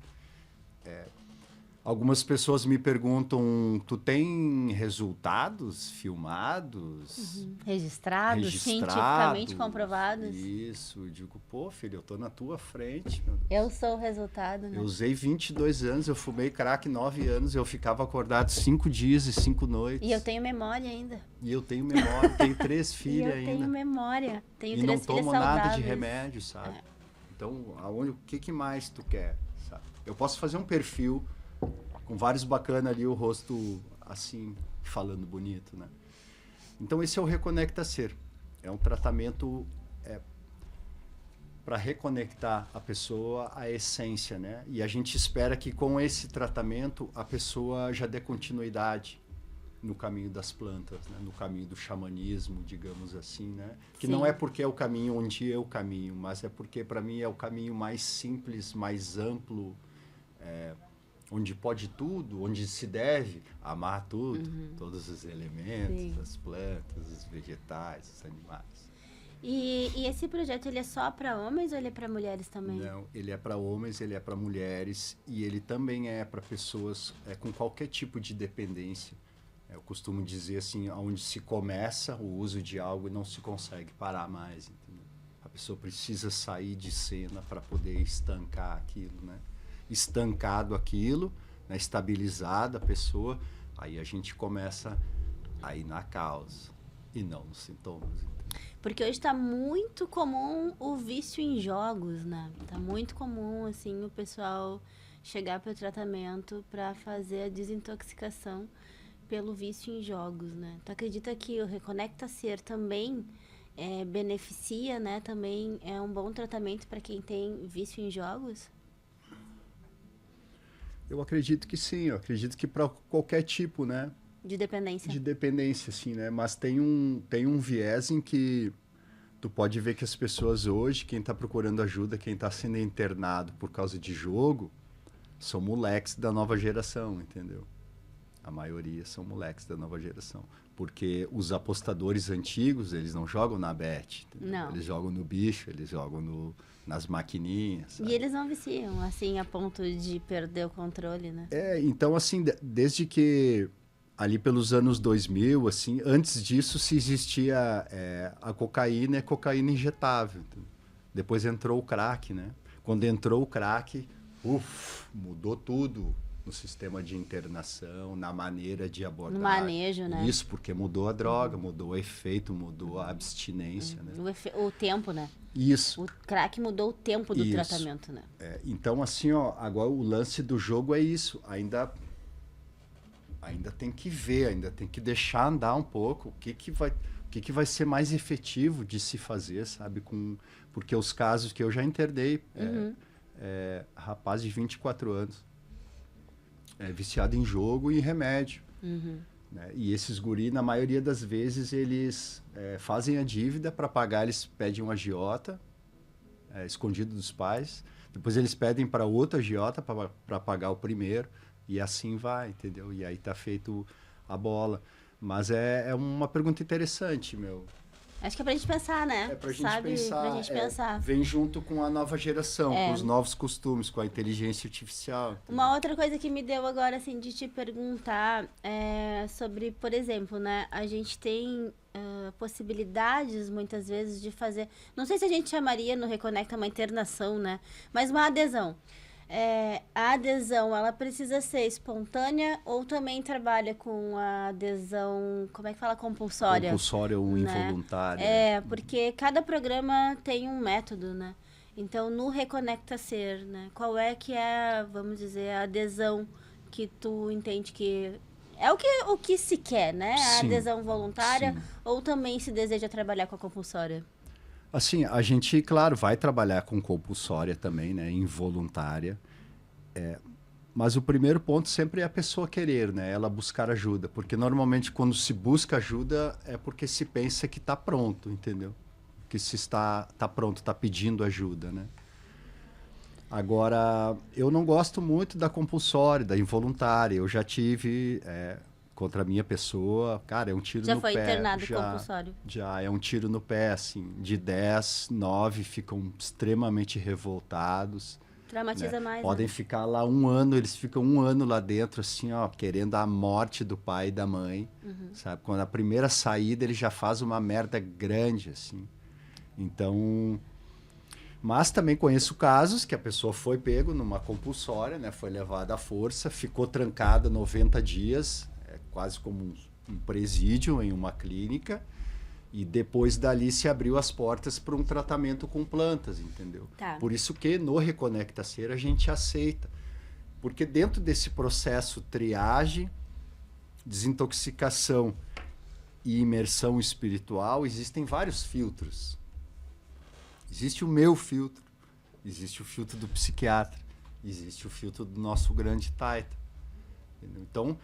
Algumas pessoas me perguntam, tu tem resultados filmados? Registrados, cientificamente comprovados? Isso, eu digo, pô, filho, eu tô na tua frente. Meu Deus. Eu sou o resultado, né? Eu usei 22 anos, eu fumei crack 9 anos, eu ficava acordado 5 dias e 5 noites. E eu tenho memória ainda. E eu tenho memória, tenho 3 filhas ainda. Eu tenho memória, tenho 3 e não filhas tomo saudáveis. nada de remédio, sabe? Então, o que mais tu quer, sabe? Eu posso fazer um perfil com vários bacanas ali, o rosto assim, falando bonito, né? Então, esse é o Reconecta Ser. É um tratamento para reconectar a pessoa à essência, né? E a gente espera que com esse tratamento a pessoa já dê continuidade no caminho das plantas, né? No caminho do xamanismo, digamos assim, né? Que não é porque é o caminho onde eu caminho, mas é porque para mim é o caminho mais simples, mais amplo, onde pode tudo, onde se deve amar tudo, todos os elementos, as plantas, os vegetais, os animais. E esse projeto, ele é só para homens ou ele é para mulheres também? Não, ele é para homens, ele é para mulheres e ele também é para pessoas com qualquer tipo de dependência. Eu costumo dizer assim, onde se começa o uso de algo e não se consegue parar mais, entendeu? A pessoa precisa sair de cena para poder estancar aquilo, né? Estancado aquilo, né? Estabilizada a pessoa, aí a gente começa a ir na causa e não nos sintomas. Porque hoje está muito comum o vício em jogos, né? Tá muito comum, assim, o pessoal chegar para o tratamento para fazer a desintoxicação pelo vício em jogos, né? Tu acredita que o Reconecta Ser também beneficia, né? Também é um bom tratamento para quem tem vício em jogos? Eu acredito que sim, eu acredito que para qualquer tipo, né? De dependência. De dependência, sim, né? Mas tem um viés em que tu pode ver que as pessoas hoje, quem está procurando ajuda, quem está sendo internado por causa de jogo, são moleques da nova geração, entendeu? A maioria são moleques da nova geração. Porque os apostadores antigos, eles não jogam na bet, entendeu? Não. Eles jogam no bicho, eles jogam nas maquininhas. Sabe? E eles não viciam, assim, a ponto de perder o controle, né? Então, assim, desde que ali pelos anos 2000, assim, antes disso se existia a cocaína, é cocaína injetável. Entendeu? Depois entrou o crack, né? Quando entrou o crack, mudou tudo no sistema de internação, na maneira de abordar. No manejo, né? Isso, porque mudou a droga, mudou o efeito, mudou a abstinência, né? O tempo, né? Isso. O crack mudou o tempo do tratamento, né? Então, assim, ó, agora o lance do jogo é isso. Ainda tem que ver, ainda tem que deixar andar um pouco. O que vai ser mais efetivo de se fazer, sabe? Porque os casos que eu já internei, rapaz de 24 anos, viciado em jogo e em remédio. Né? E esses guri, na maioria das vezes, eles fazem a dívida para pagar, eles pedem um agiota, escondido dos pais. Depois eles pedem para outro agiota para pagar o primeiro. E assim vai, entendeu? E aí tá feito a bola. Mas é uma pergunta interessante, meu. Acho que é pra gente pensar, né? É pra gente pensar. Pra gente pensar. Vem junto com a nova geração, com os novos costumes, com a inteligência artificial. Entendeu? Uma outra coisa que me deu agora, assim, de te perguntar é sobre, por exemplo, né? A gente tem possibilidades, muitas vezes, de fazer... Não sei se a gente chamaria no Reconecta uma internação, né? Mas uma adesão. A adesão, ela precisa ser espontânea ou também trabalha com a adesão, como é que fala, compulsória? Compulsória ou Né? involuntária. Porque cada programa tem um método, né? Então, no Reconecta Ser, né? Qual é que é, vamos dizer, a adesão que tu entende que é o que se quer, né? A Sim, adesão voluntária sim. ou também se deseja trabalhar com a compulsória? Assim, a gente, claro, vai trabalhar com compulsória também, né? Involuntária. Mas o primeiro ponto sempre é a pessoa querer, né? Ela buscar ajuda. Porque normalmente quando se busca ajuda é porque se pensa que está pronto, entendeu? Que se tá pronto, está pedindo ajuda, né? Agora, eu não gosto muito da compulsória, da involuntária. Eu já tive contra a minha pessoa. Cara, é um tiro Já no foi pé. internado compulsório? Já é um tiro no pé, assim. De 10, 9 ficam extremamente revoltados. Né? Traumatiza mais, Podem né? ficar lá um ano, eles ficam um ano lá dentro, assim, ó, querendo a morte do pai e da mãe, sabe? Quando a primeira saída, ele já faz uma merda grande, assim. Então, mas também conheço casos que a pessoa foi pego numa compulsória, né? Foi levada à força, ficou trancada 90 dias, quase como um presídio em uma clínica, e depois dali se abriu as portas para um tratamento com plantas, entendeu? Tá. Por isso que no Reconecta Ser a gente aceita. Porque dentro desse processo triagem, desintoxicação e imersão espiritual, existem vários filtros. Existe o meu filtro, existe o filtro do psiquiatra, existe o filtro do nosso grande Taita. Entendeu? Então,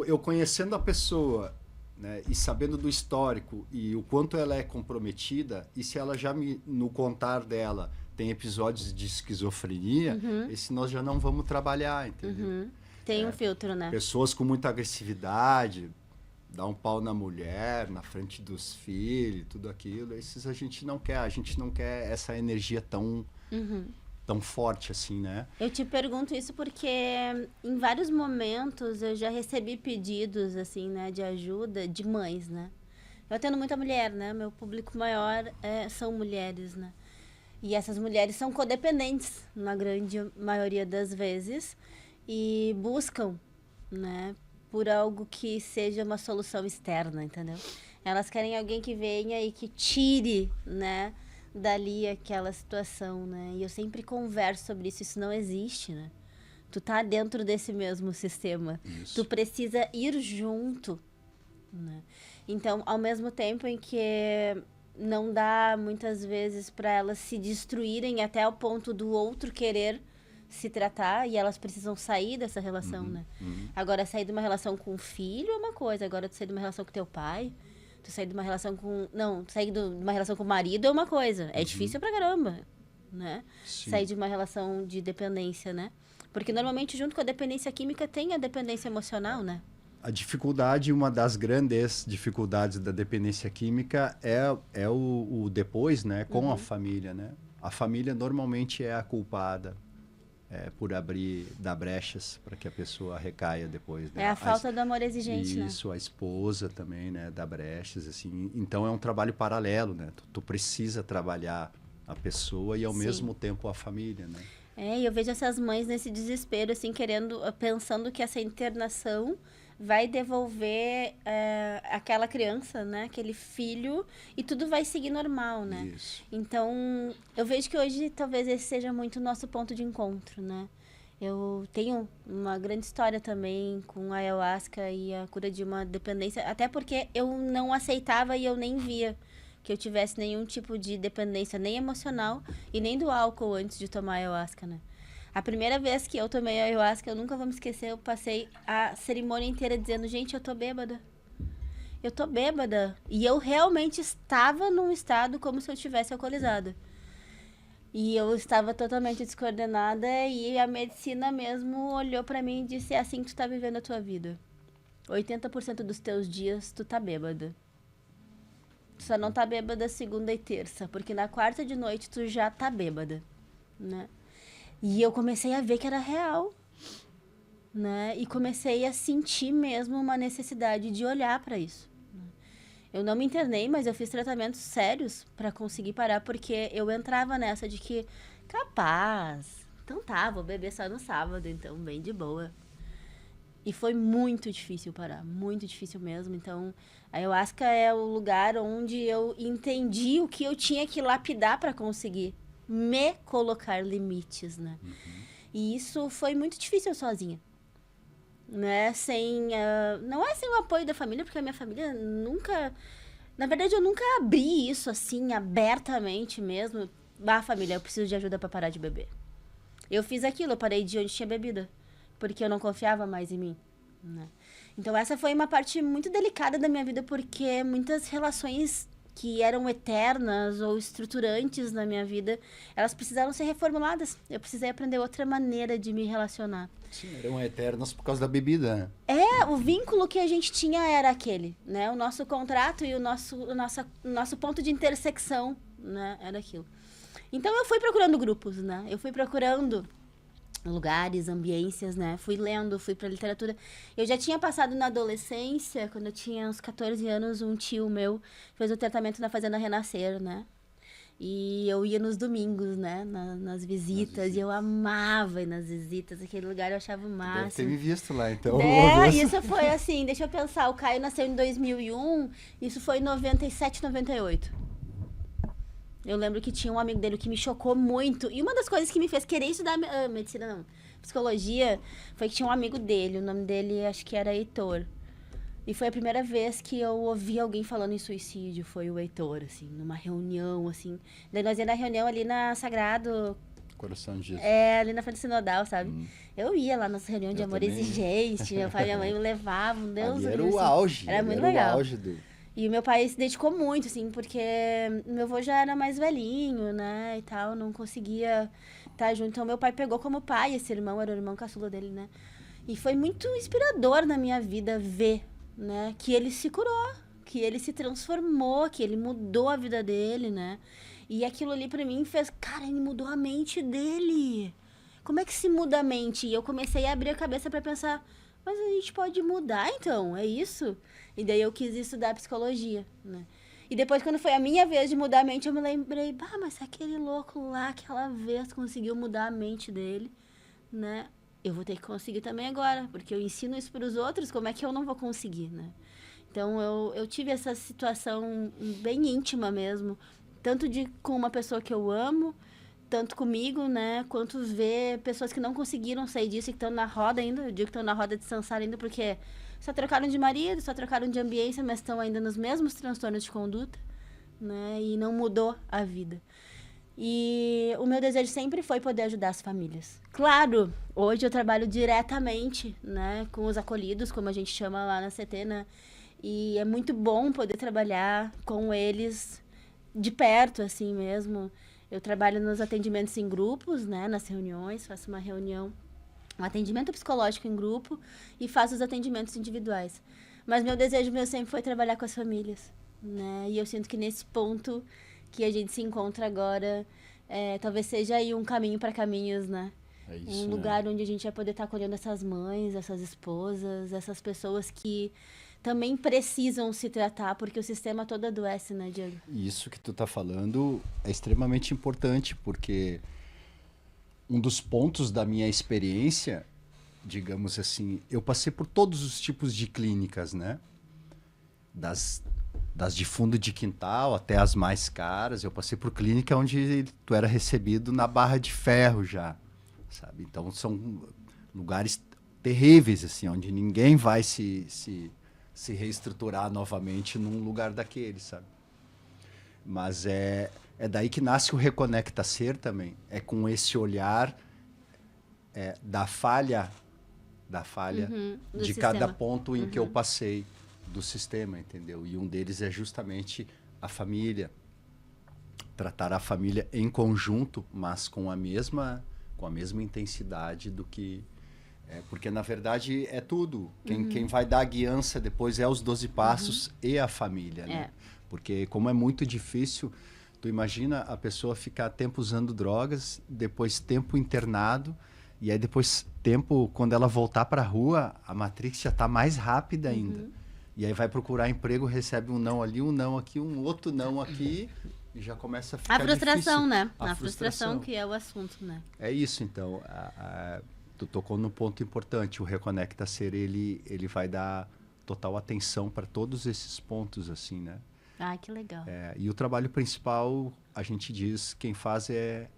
eu conhecendo a pessoa, né, e sabendo do histórico e o quanto ela é comprometida, e se ela já no contar dela tem episódios de esquizofrenia, esse nós já não vamos trabalhar, entendeu? Tem um filtro, né? Pessoas com muita agressividade, dar um pau na mulher, na frente dos filhos, tudo aquilo, esses a gente não quer essa energia tão forte assim, né? Eu te pergunto isso porque em vários momentos eu já recebi pedidos, assim, né, de ajuda de mães, né? Eu atendo muita mulher, né? Meu público maior são mulheres, né? E essas mulheres são codependentes, na grande maioria das vezes, e buscam, né, por algo que seja uma solução externa, entendeu? Elas querem alguém que venha e que tire, né, dali aquela situação, né? E eu sempre converso sobre isso não existe, né? Tu tá dentro desse mesmo sistema. Isso. Tu precisa ir junto, né? Então, ao mesmo tempo em que não dá muitas vezes para elas se destruírem até o ponto do outro querer se tratar e elas precisam sair dessa relação, né? Agora, sair de uma relação com o filho é uma coisa, agora tu sair de uma relação com teu pai, tu sair de uma relação com... Não, sair de uma relação com o marido é uma coisa. É difícil pra caramba, né? Sim. Sair de uma relação de dependência, né? Porque normalmente junto com a dependência química tem a dependência emocional, né? A dificuldade, uma das grandes dificuldades da dependência química é o depois, né, com a família, né? A família normalmente é a culpada por dar brechas para que a pessoa recaia depois. Né? É a falta do amor exigente, né? Isso, a esposa também, né, dá brechas, assim. Então é um trabalho paralelo, né? Tu precisa trabalhar a pessoa e ao mesmo tempo a família, né? E eu vejo essas mães nesse desespero, assim, pensando que essa internação vai devolver aquela criança, né? Aquele filho, e tudo vai seguir normal, né? Isso. Então, eu vejo que hoje talvez esse seja muito o nosso ponto de encontro, né? Eu tenho uma grande história também com a ayahuasca e a cura de uma dependência, até porque eu não aceitava e eu nem via que eu tivesse nenhum tipo de dependência, nem emocional e nem do álcool antes de tomar ayahuasca, né? A primeira vez que eu tomei ayahuasca, eu nunca vou me esquecer, eu passei a cerimônia inteira dizendo, gente, eu tô bêbada. Eu tô bêbada. E eu realmente estava num estado como se eu tivesse alcoolizada. E eu estava totalmente descoordenada e a medicina mesmo olhou pra mim e disse, é assim que tu tá vivendo a tua vida. 80% dos teus dias tu tá bêbada. Tu só não tá bêbada segunda e terça, porque na quarta de noite tu já tá bêbada, né? E eu comecei a ver que era real, né? E comecei a sentir mesmo uma necessidade de olhar para isso. Eu não me internei, mas eu fiz tratamentos sérios para conseguir parar, porque eu entrava nessa de que, capaz, Então tá, vou beber só no sábado, então bem de boa. E foi muito difícil parar, muito difícil mesmo. Então, a ayahuasca é o lugar onde eu entendi o que eu tinha que lapidar para conseguir me colocar limites, né? E isso foi muito difícil sozinha, né? Não é sem o apoio da família, porque a minha família nunca... Na verdade, eu nunca abri isso assim, abertamente mesmo. Família, eu preciso de ajuda para parar de beber. Eu fiz aquilo, eu parei de onde tinha bebida. Porque eu não confiava mais em mim, né? Então essa foi uma parte muito delicada da minha vida, porque muitas relações que eram eternas ou estruturantes na minha vida, elas precisaram ser reformuladas. Eu precisei aprender outra maneira de me relacionar. Sim, eram eternas por causa da bebida, né? O vínculo que a gente tinha era aquele, né? O nosso contrato e o nosso ponto de intersecção, né? Era aquilo. Então eu fui procurando grupos, né? Eu fui procurando lugares, ambiências, né? Fui lendo, fui pra literatura. Eu já tinha passado na adolescência, quando eu tinha uns 14 anos, um tio meu fez o tratamento na Fazenda Renascer, né? E eu ia nos domingos, né? Nas visitas. E eu amava ir nas visitas. Aquele lugar eu achava o máximo. Deve ter me visto lá, então. Isso foi assim, deixa eu pensar. O Caio nasceu em 2001, isso foi em 97, 98. Eu lembro que tinha um amigo dele que me chocou muito. E uma das coisas que me fez querer estudar medicina, não, psicologia, foi que tinha um amigo dele. O nome dele acho que era Heitor. E foi a primeira vez que eu ouvi alguém falando em suicídio. Foi o Heitor, assim, numa reunião, assim. Daí nós ia na reunião ali na Sagrado... Coração de Jesus. Ali na frente do Sinodal, sabe? Eu ia lá nas reuniões de amor exigente. Meu pai e minha mãe me levavam. Deus, ali era assim, o auge. Era muito legal. O auge do... E o meu pai se dedicou muito, assim, porque meu avô já era mais velhinho, né, e tal, não conseguia estar junto. Então, meu pai pegou como pai esse irmão, era o irmão caçula dele, né. E foi muito inspirador na minha vida ver, né, que ele se curou, que ele se transformou, que ele mudou a vida dele, né. E aquilo ali pra mim fez, cara, ele mudou a mente dele. Como é que se muda a mente? E eu comecei a abrir a cabeça pra pensar... Mas a gente pode mudar, então, é isso? E daí eu quis estudar psicologia, né? E depois, quando foi a minha vez de mudar a mente, eu me lembrei, mas aquele louco lá, aquela vez, conseguiu mudar a mente dele, né? Eu vou ter que conseguir também agora, porque eu ensino isso para os outros, como é que eu não vou conseguir, né? Então, eu tive essa situação bem íntima mesmo, tanto com uma pessoa que eu amo, tanto comigo, né, quanto ver pessoas que não conseguiram sair disso e que estão na roda ainda, eu digo que estão na roda de Sansara ainda porque só trocaram de marido, só trocaram de ambiência, mas estão ainda nos mesmos transtornos de conduta, né, e não mudou a vida. E o meu desejo sempre foi poder ajudar as famílias. Claro, hoje eu trabalho diretamente, né, com os acolhidos, como a gente chama lá na CT, né, e é muito bom poder trabalhar com eles de perto, assim mesmo. Eu trabalho nos atendimentos em grupos, né, nas reuniões, faço uma reunião, um atendimento psicológico em grupo e faço os atendimentos individuais. Mas meu desejo sempre foi trabalhar com as famílias, né, e eu sinto que nesse ponto que a gente se encontra agora, talvez seja aí um caminho para caminhos, né? É isso, um lugar onde a gente vai poder estar acolhendo essas mães, essas esposas, essas pessoas que também precisam se tratar, porque o sistema todo adoece, né, Diego? Isso que tu tá falando é extremamente importante, porque um dos pontos da minha experiência, digamos assim, eu passei por todos os tipos de clínicas, né? Das de fundo de quintal até as mais caras. Eu passei por clínica onde tu era recebido na barra de ferro já, sabe? Então são lugares terríveis, assim, onde ninguém vai se reestruturar novamente num lugar daquele, sabe? Mas é daí que nasce o Reconecta Ser também. É com esse olhar da falha de sistema. cada ponto em que eu passei do sistema, entendeu? E um deles é justamente a família. Tratar a família em conjunto, mas com a mesma intensidade do que... porque, na verdade, é tudo. Quem vai dar a guiança depois é os 12 passos e a família, né? Porque, como é muito difícil, tu imagina a pessoa ficar tempo usando drogas, depois tempo internado, e aí depois tempo, quando ela voltar para a rua, a Matrix já está mais rápida ainda. E aí vai procurar emprego, recebe um não ali, um não aqui, um outro não aqui, e já começa a ficar A frustração, difícil. né? A A frustração que é o assunto, né? É isso, então. Tu tocou num ponto importante. O Reconecta Ser, ele vai dar total atenção para todos esses pontos, assim, né? Ah, que legal. E o trabalho principal, a gente diz, quem faz é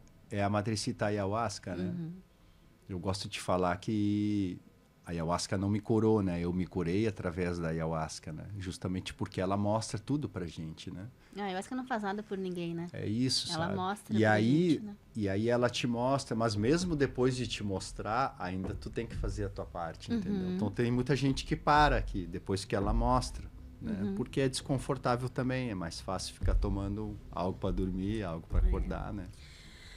a Madrecita Ayahuasca, né? Eu gosto de falar que a Ayahuasca não me curou, né? Eu me curei através da Ayahuasca, né? Justamente porque ela mostra tudo pra gente, né? A Ayahuasca não faz nada por ninguém, né? É isso, Ela sabe? mostra E pra aí, gente, né? e aí ela te mostra, mas mesmo depois de te mostrar, ainda tu tem que fazer a tua parte, entendeu? Então tem muita gente que para aqui depois que ela mostra, né? Porque é desconfortável também, é mais fácil ficar tomando algo para dormir, algo para acordar, né?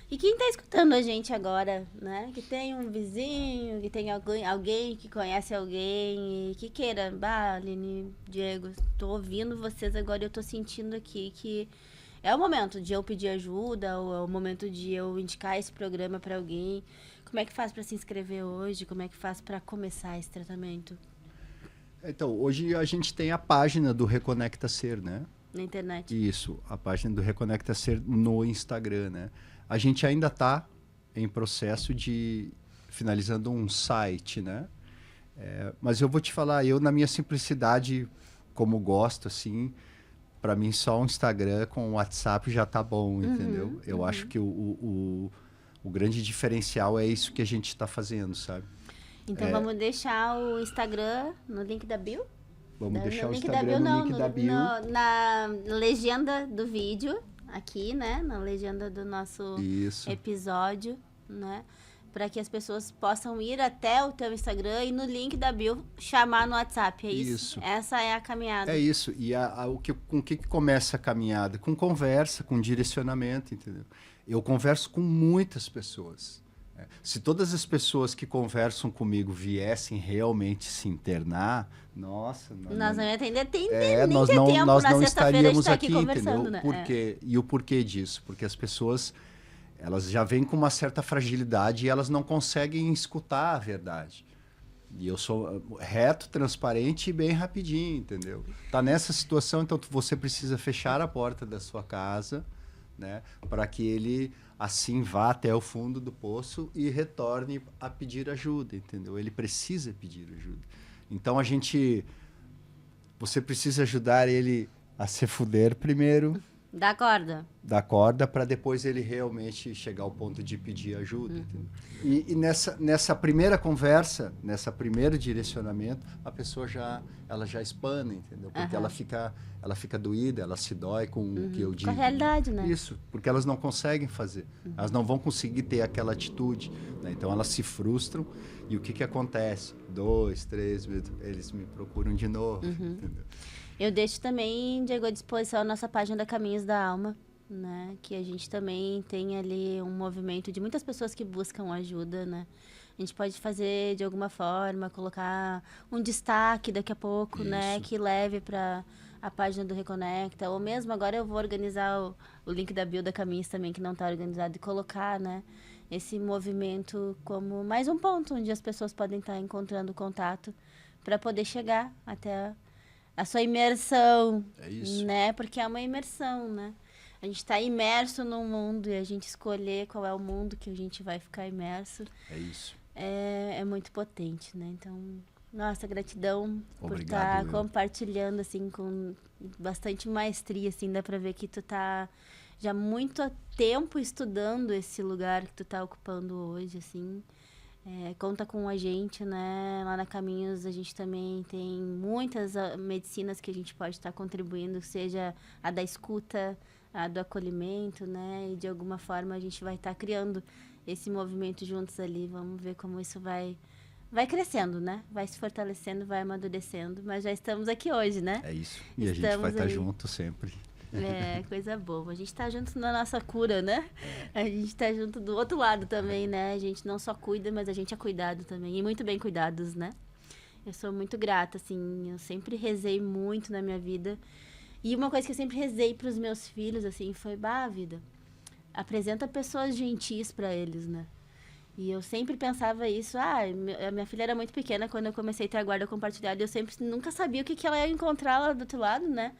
E quem tá escutando a gente agora, né? Que tem um vizinho, que tem alguém que conhece alguém e que queira. Bah, Aline, Diego, tô ouvindo vocês agora e eu tô sentindo aqui que é o momento de eu pedir ajuda ou é o momento de eu indicar esse programa pra alguém. Como é que faz pra se inscrever hoje? Como é que faz pra começar esse tratamento Então, hoje a gente tem a página do Reconecta Ser, né? na internet? Isso, a página do Reconecta Ser no Instagram, né? A gente ainda está em processo de finalizando um site, né? Mas eu vou te falar, eu na minha simplicidade, como gosto, assim, para mim só um Instagram com o WhatsApp já tá bom, entendeu? Eu acho que o grande diferencial é isso que a gente está fazendo, sabe? Então vamos deixar o Instagram no link da bio? Vamos deixar no o link Instagram no link da bio. Na legenda do vídeo, aqui, né? Na legenda do nosso Isso. episódio, né? Para que as pessoas possam ir até o teu Instagram e no link da bio chamar no WhatsApp, é isso? Essa é a caminhada. É isso. E com o que começa a caminhada? Com conversa, com direcionamento, entendeu? Eu converso com muitas pessoas. Se todas as pessoas que conversam comigo viessem realmente se internar, nossa... Nós não ia atender, nós nem não, tempo nós na não sexta-feira estaríamos de estar aqui aqui, conversando, entendeu? né? Por quê? E o porquê disso? Porque as pessoas, elas já vêm com uma certa fragilidade e elas não conseguem escutar a verdade. E eu sou reto, transparente e bem rapidinho, entendeu? Tá nessa situação, então você precisa fechar a porta da sua casa, né, para que ele assim vá até o fundo do poço e retorne a pedir ajuda, entendeu? Ele precisa pedir ajuda. Então você precisa ajudar ele a se fuder primeiro. Da corda para depois ele realmente chegar ao ponto de pedir ajuda. E nessa primeira conversa, nessa primeiro direcionamento, a pessoa ela já espana, entendeu? Porque ela fica doída, ela se dói com o que eu digo. Com a realidade, né? Isso, porque elas não conseguem fazer. Elas não vão conseguir ter aquela atitude, né? Então elas se frustram e o que acontece? 2, 3 vezes, eles me procuram de novo, entendeu? Eu deixo também, Diego, à disposição a nossa página da Caminhos da Alma, né? Que a gente também tem ali um movimento de muitas pessoas que buscam ajuda, né? A gente pode fazer de alguma forma, colocar um destaque daqui a pouco, né? Que leve para a página do Reconecta. Ou mesmo agora eu vou organizar o link da bio da Caminhos também, que não está organizado, e colocar, né? Esse movimento como mais um ponto onde as pessoas podem estar encontrando contato para poder chegar até a sua imersão, né? Porque é uma imersão, né? A gente está imerso num mundo e a gente escolher qual é o mundo que a gente vai ficar imerso. É isso. É muito potente, né? Então, nossa, gratidão por Obrigado, estar compartilhando, assim, com bastante maestria, assim. Dá pra ver que tu tá já muito tempo estudando esse lugar que tu tá ocupando hoje, assim. Conta com a gente, né? Lá na Caminhos a gente também tem muitas medicinas que a gente pode estar contribuindo, seja a da escuta, a do acolhimento, né? E de alguma forma a gente vai estar criando esse movimento juntos ali. Vamos ver como isso vai crescendo, né? Vai se fortalecendo, vai amadurecendo, mas já estamos aqui hoje, né? É isso. E a gente vai estar junto sempre. Coisa boa. A gente tá junto na nossa cura, né? A gente tá junto do outro lado também, né? A gente não só cuida, mas a gente é cuidado também. E muito bem cuidados, né? Eu sou muito grata, assim. Eu sempre rezei muito na minha vida. E uma coisa que eu sempre rezei pros meus filhos, assim, foi, vida, apresenta pessoas gentis pra eles, né? E eu sempre pensava isso. A minha filha era muito pequena quando eu comecei a ter a guarda compartilhada. Eu nunca sabia o que ela ia encontrar lá do outro lado, né?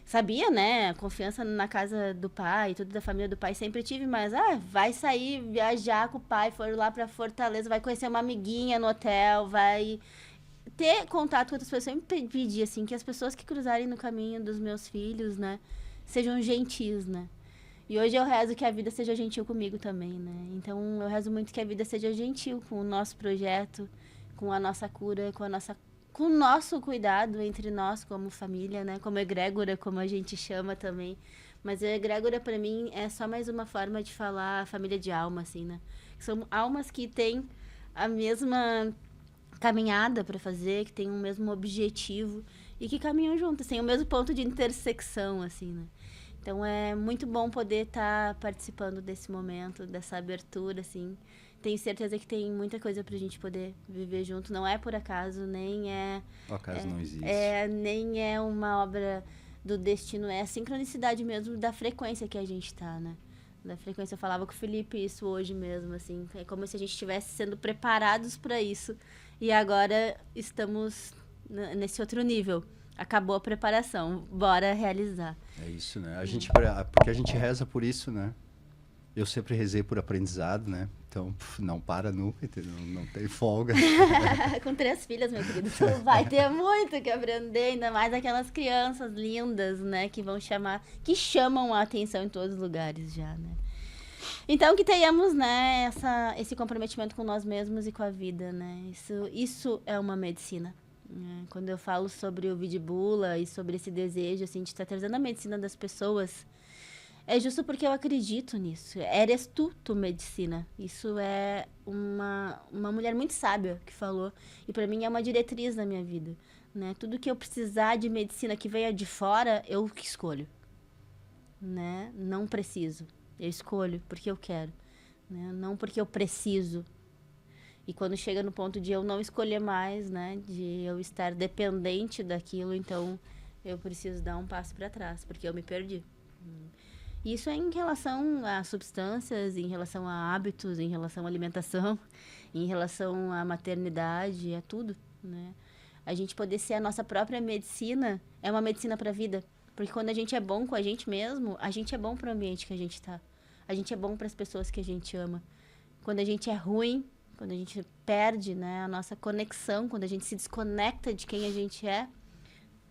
sabia, né? A confiança na casa do pai, tudo da família do pai sempre tive, mas vai sair, viajar com o pai, for lá pra Fortaleza, vai conhecer uma amiguinha no hotel, vai ter contato com outras pessoas. Eu sempre pedi, assim, que as pessoas que cruzarem no caminho dos meus filhos, né, sejam gentis, né? E hoje eu rezo que a vida seja gentil comigo também, né? Então eu rezo muito que a vida seja gentil com o nosso projeto, com a nossa cura, com o nosso cuidado entre nós como família, né? Como egrégora, como a gente chama também. Mas a egrégora para mim é só mais uma forma de falar família de alma, assim, né? São almas que têm a mesma caminhada para fazer, que têm o mesmo objetivo e que caminham juntas, têm o mesmo ponto de intersecção, assim, né? Então é muito bom poder estar participando desse momento, dessa abertura, assim. Tenho certeza que tem muita coisa pra gente poder viver junto. Não é por acaso, nem é... O acaso não existe. Nem é uma obra do destino, é a sincronicidade mesmo da frequência que a gente tá, né? Da frequência. Eu falava com o Felipe isso hoje mesmo, assim. É como se a gente estivesse sendo preparados para isso. E agora estamos nesse outro nível. Acabou a preparação, bora realizar. É isso, né? Porque a gente reza por isso, né? Eu sempre rezei por aprendizado, né? Então, não para nunca, entendeu? Não tem folga. Com 3 filhas, meu querido, tu vai ter muito que aprender, ainda mais aquelas crianças lindas, né? Que chamam a atenção em todos os lugares já, né? Então, que tenhamos, né, esse comprometimento com nós mesmos e com a vida, né? Isso é uma medicina. Quando eu falo sobre o Vidibula e sobre esse desejo, assim, de estar trazendo a medicina das pessoas, é justo porque eu acredito nisso. Eres tu medicina. Isso é uma mulher muito sábia que falou. E para mim é uma diretriz na minha vida, né? Tudo que eu precisar de medicina que venha de fora, eu que escolho, né? Não preciso. Eu escolho porque eu quero, né? Não porque eu preciso. E quando chega no ponto de eu não escolher mais, né, de eu estar dependente daquilo, então eu preciso dar um passo para trás, porque eu me perdi. Isso é em relação a substâncias, em relação a hábitos, em relação à alimentação, em relação à maternidade, a tudo, né? A gente poder ser a nossa própria medicina é uma medicina para a vida, porque quando a gente é bom com a gente mesmo, a gente é bom para o ambiente que a gente tá. A gente é bom para as pessoas que a gente ama. Quando a gente é ruim, quando a gente perde, né, a nossa conexão, quando a gente se desconecta de quem a gente é,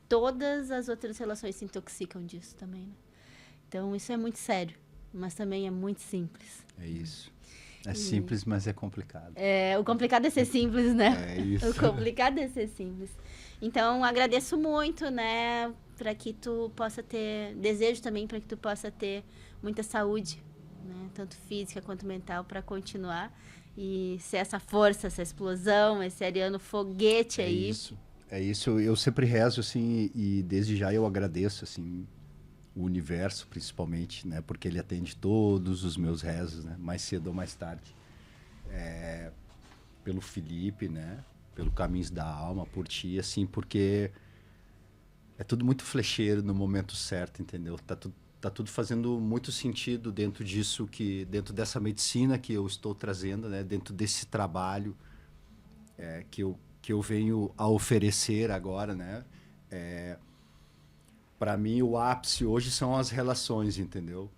todas as outras relações se intoxicam disso também, né? Então, isso é muito sério, mas também é muito simples. É isso. É simples, mas é complicado. O complicado é ser simples, né? É isso. O complicado é ser simples. Então, agradeço muito, né, para que tu possa ter, desejo também para que tu possa ter muita saúde, né, tanto física quanto mental, para continuar e ser essa força, essa explosão, esse ariano foguete aí. É isso. Eu sempre rezo, assim, e desde já eu agradeço, assim, o universo, principalmente, né? Porque ele atende todos os meus rezos, né? Mais cedo ou mais tarde. Pelo Felipe, né? Pelo Caminhos da Alma, por ti, assim, porque é tudo muito flecheiro no momento certo, entendeu? Tá tudo fazendo muito sentido dentro disso, dentro dessa medicina que eu estou trazendo, né? Dentro desse trabalho que eu venho a oferecer agora, né? Para mim, o ápice hoje são as relações, entendeu?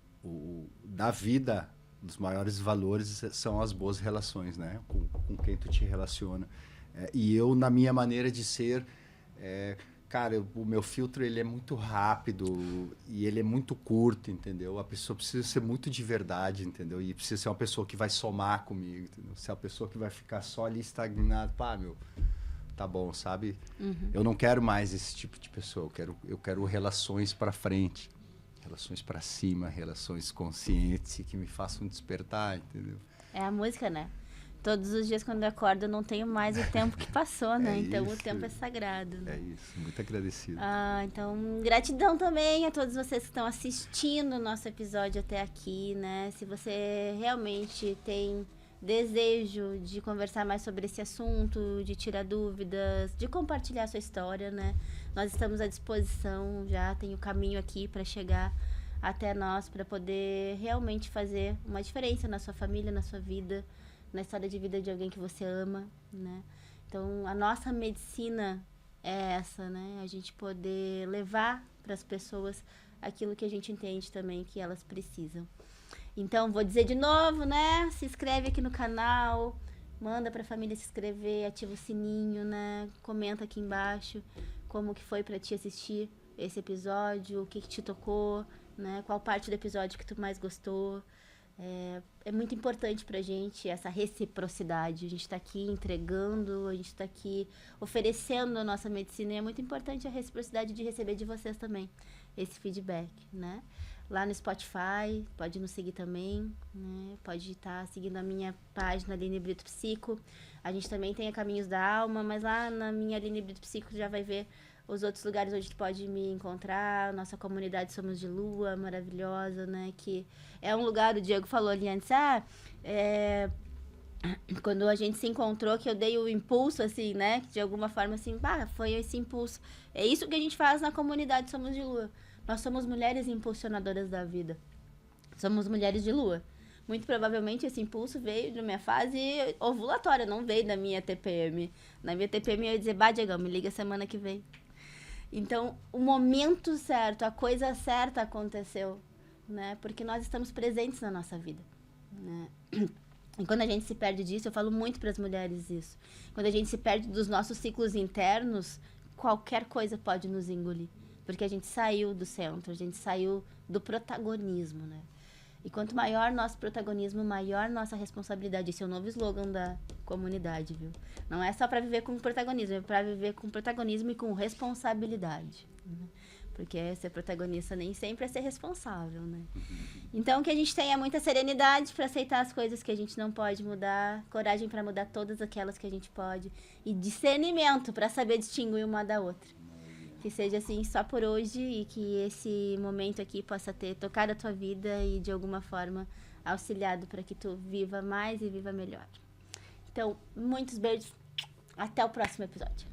Da vida, os maiores valores são as boas relações, né? Com quem tu te relaciona. E eu, na minha maneira de ser, cara, o meu filtro ele é muito rápido e ele é muito curto, entendeu? A pessoa precisa ser muito de verdade, entendeu? E precisa ser uma pessoa que vai somar comigo, entendeu? Se é uma pessoa que vai ficar só ali estagnada, pá, meu... Tá bom, sabe? Uhum. Eu não quero mais esse tipo de pessoa. Eu quero relações para frente, relações para cima, relações conscientes que me façam despertar, entendeu? É a música, né? Todos os dias quando eu acordo eu não tenho mais o tempo que passou, né? Então o tempo é sagrado. Né? É isso, muito agradecido. Então gratidão também a todos vocês que estão assistindo o nosso episódio até aqui, né? Se você realmente tem desejo de conversar mais sobre esse assunto, de tirar dúvidas, de compartilhar sua história, né? Nós estamos à disposição, já tem o caminho aqui para chegar até nós, para poder realmente fazer uma diferença na sua família, na sua vida, na história de vida de alguém que você ama, né? Então, a nossa medicina é essa, né? A gente poder levar para as pessoas aquilo que a gente entende também que elas precisam. Então, vou dizer de novo, né? Se inscreve aqui no canal, manda pra família se inscrever, ativa o sininho, né? Comenta aqui embaixo como que foi pra ti assistir esse episódio, o que te tocou, né? Qual parte do episódio que tu mais gostou. É muito importante pra gente essa reciprocidade. A gente tá aqui entregando, a gente tá aqui oferecendo a nossa medicina, e é muito importante a reciprocidade de receber de vocês também esse feedback, né? Lá no Spotify, pode nos seguir também, né? Pode estar seguindo a minha página Aline Brito Psico. A gente também tem a Caminhos da Alma, mas lá na minha Aline Brito Psico já vai ver os outros lugares onde tu pode me encontrar. Nossa comunidade Somos de Lua, maravilhosa, né? Que é um lugar, o Diego falou ali antes, quando a gente se encontrou, que eu dei o impulso, assim, né? De alguma forma, assim, foi esse impulso. É isso que a gente faz na comunidade Somos de Lua. Nós somos mulheres impulsionadoras da vida. Somos mulheres de lua. Muito provavelmente esse impulso veio de minha fase ovulatória, não veio da minha TPM. Na minha TPM eu ia dizer, Diegão, me liga semana que vem. Então, o momento certo, a coisa certa aconteceu, né? Porque nós estamos presentes na nossa vida, né? E quando a gente se perde disso, eu falo muito para as mulheres isso. Quando a gente se perde dos nossos ciclos internos, qualquer coisa pode nos engolir. Porque a gente saiu do centro, a gente saiu do protagonismo, né? E quanto maior nosso protagonismo, maior nossa responsabilidade. Esse é o novo slogan da comunidade, viu? Não é só para viver com protagonismo, é para viver com protagonismo e com responsabilidade, né? Porque ser protagonista nem sempre é ser responsável, né? Então, que a gente tenha muita serenidade para aceitar as coisas que a gente não pode mudar, coragem para mudar todas aquelas que a gente pode, e discernimento para saber distinguir uma da outra. Que seja assim só por hoje e que esse momento aqui possa ter tocado a tua vida e de alguma forma auxiliado para que tu viva mais e viva melhor. Então, muitos beijos. Até o próximo episódio.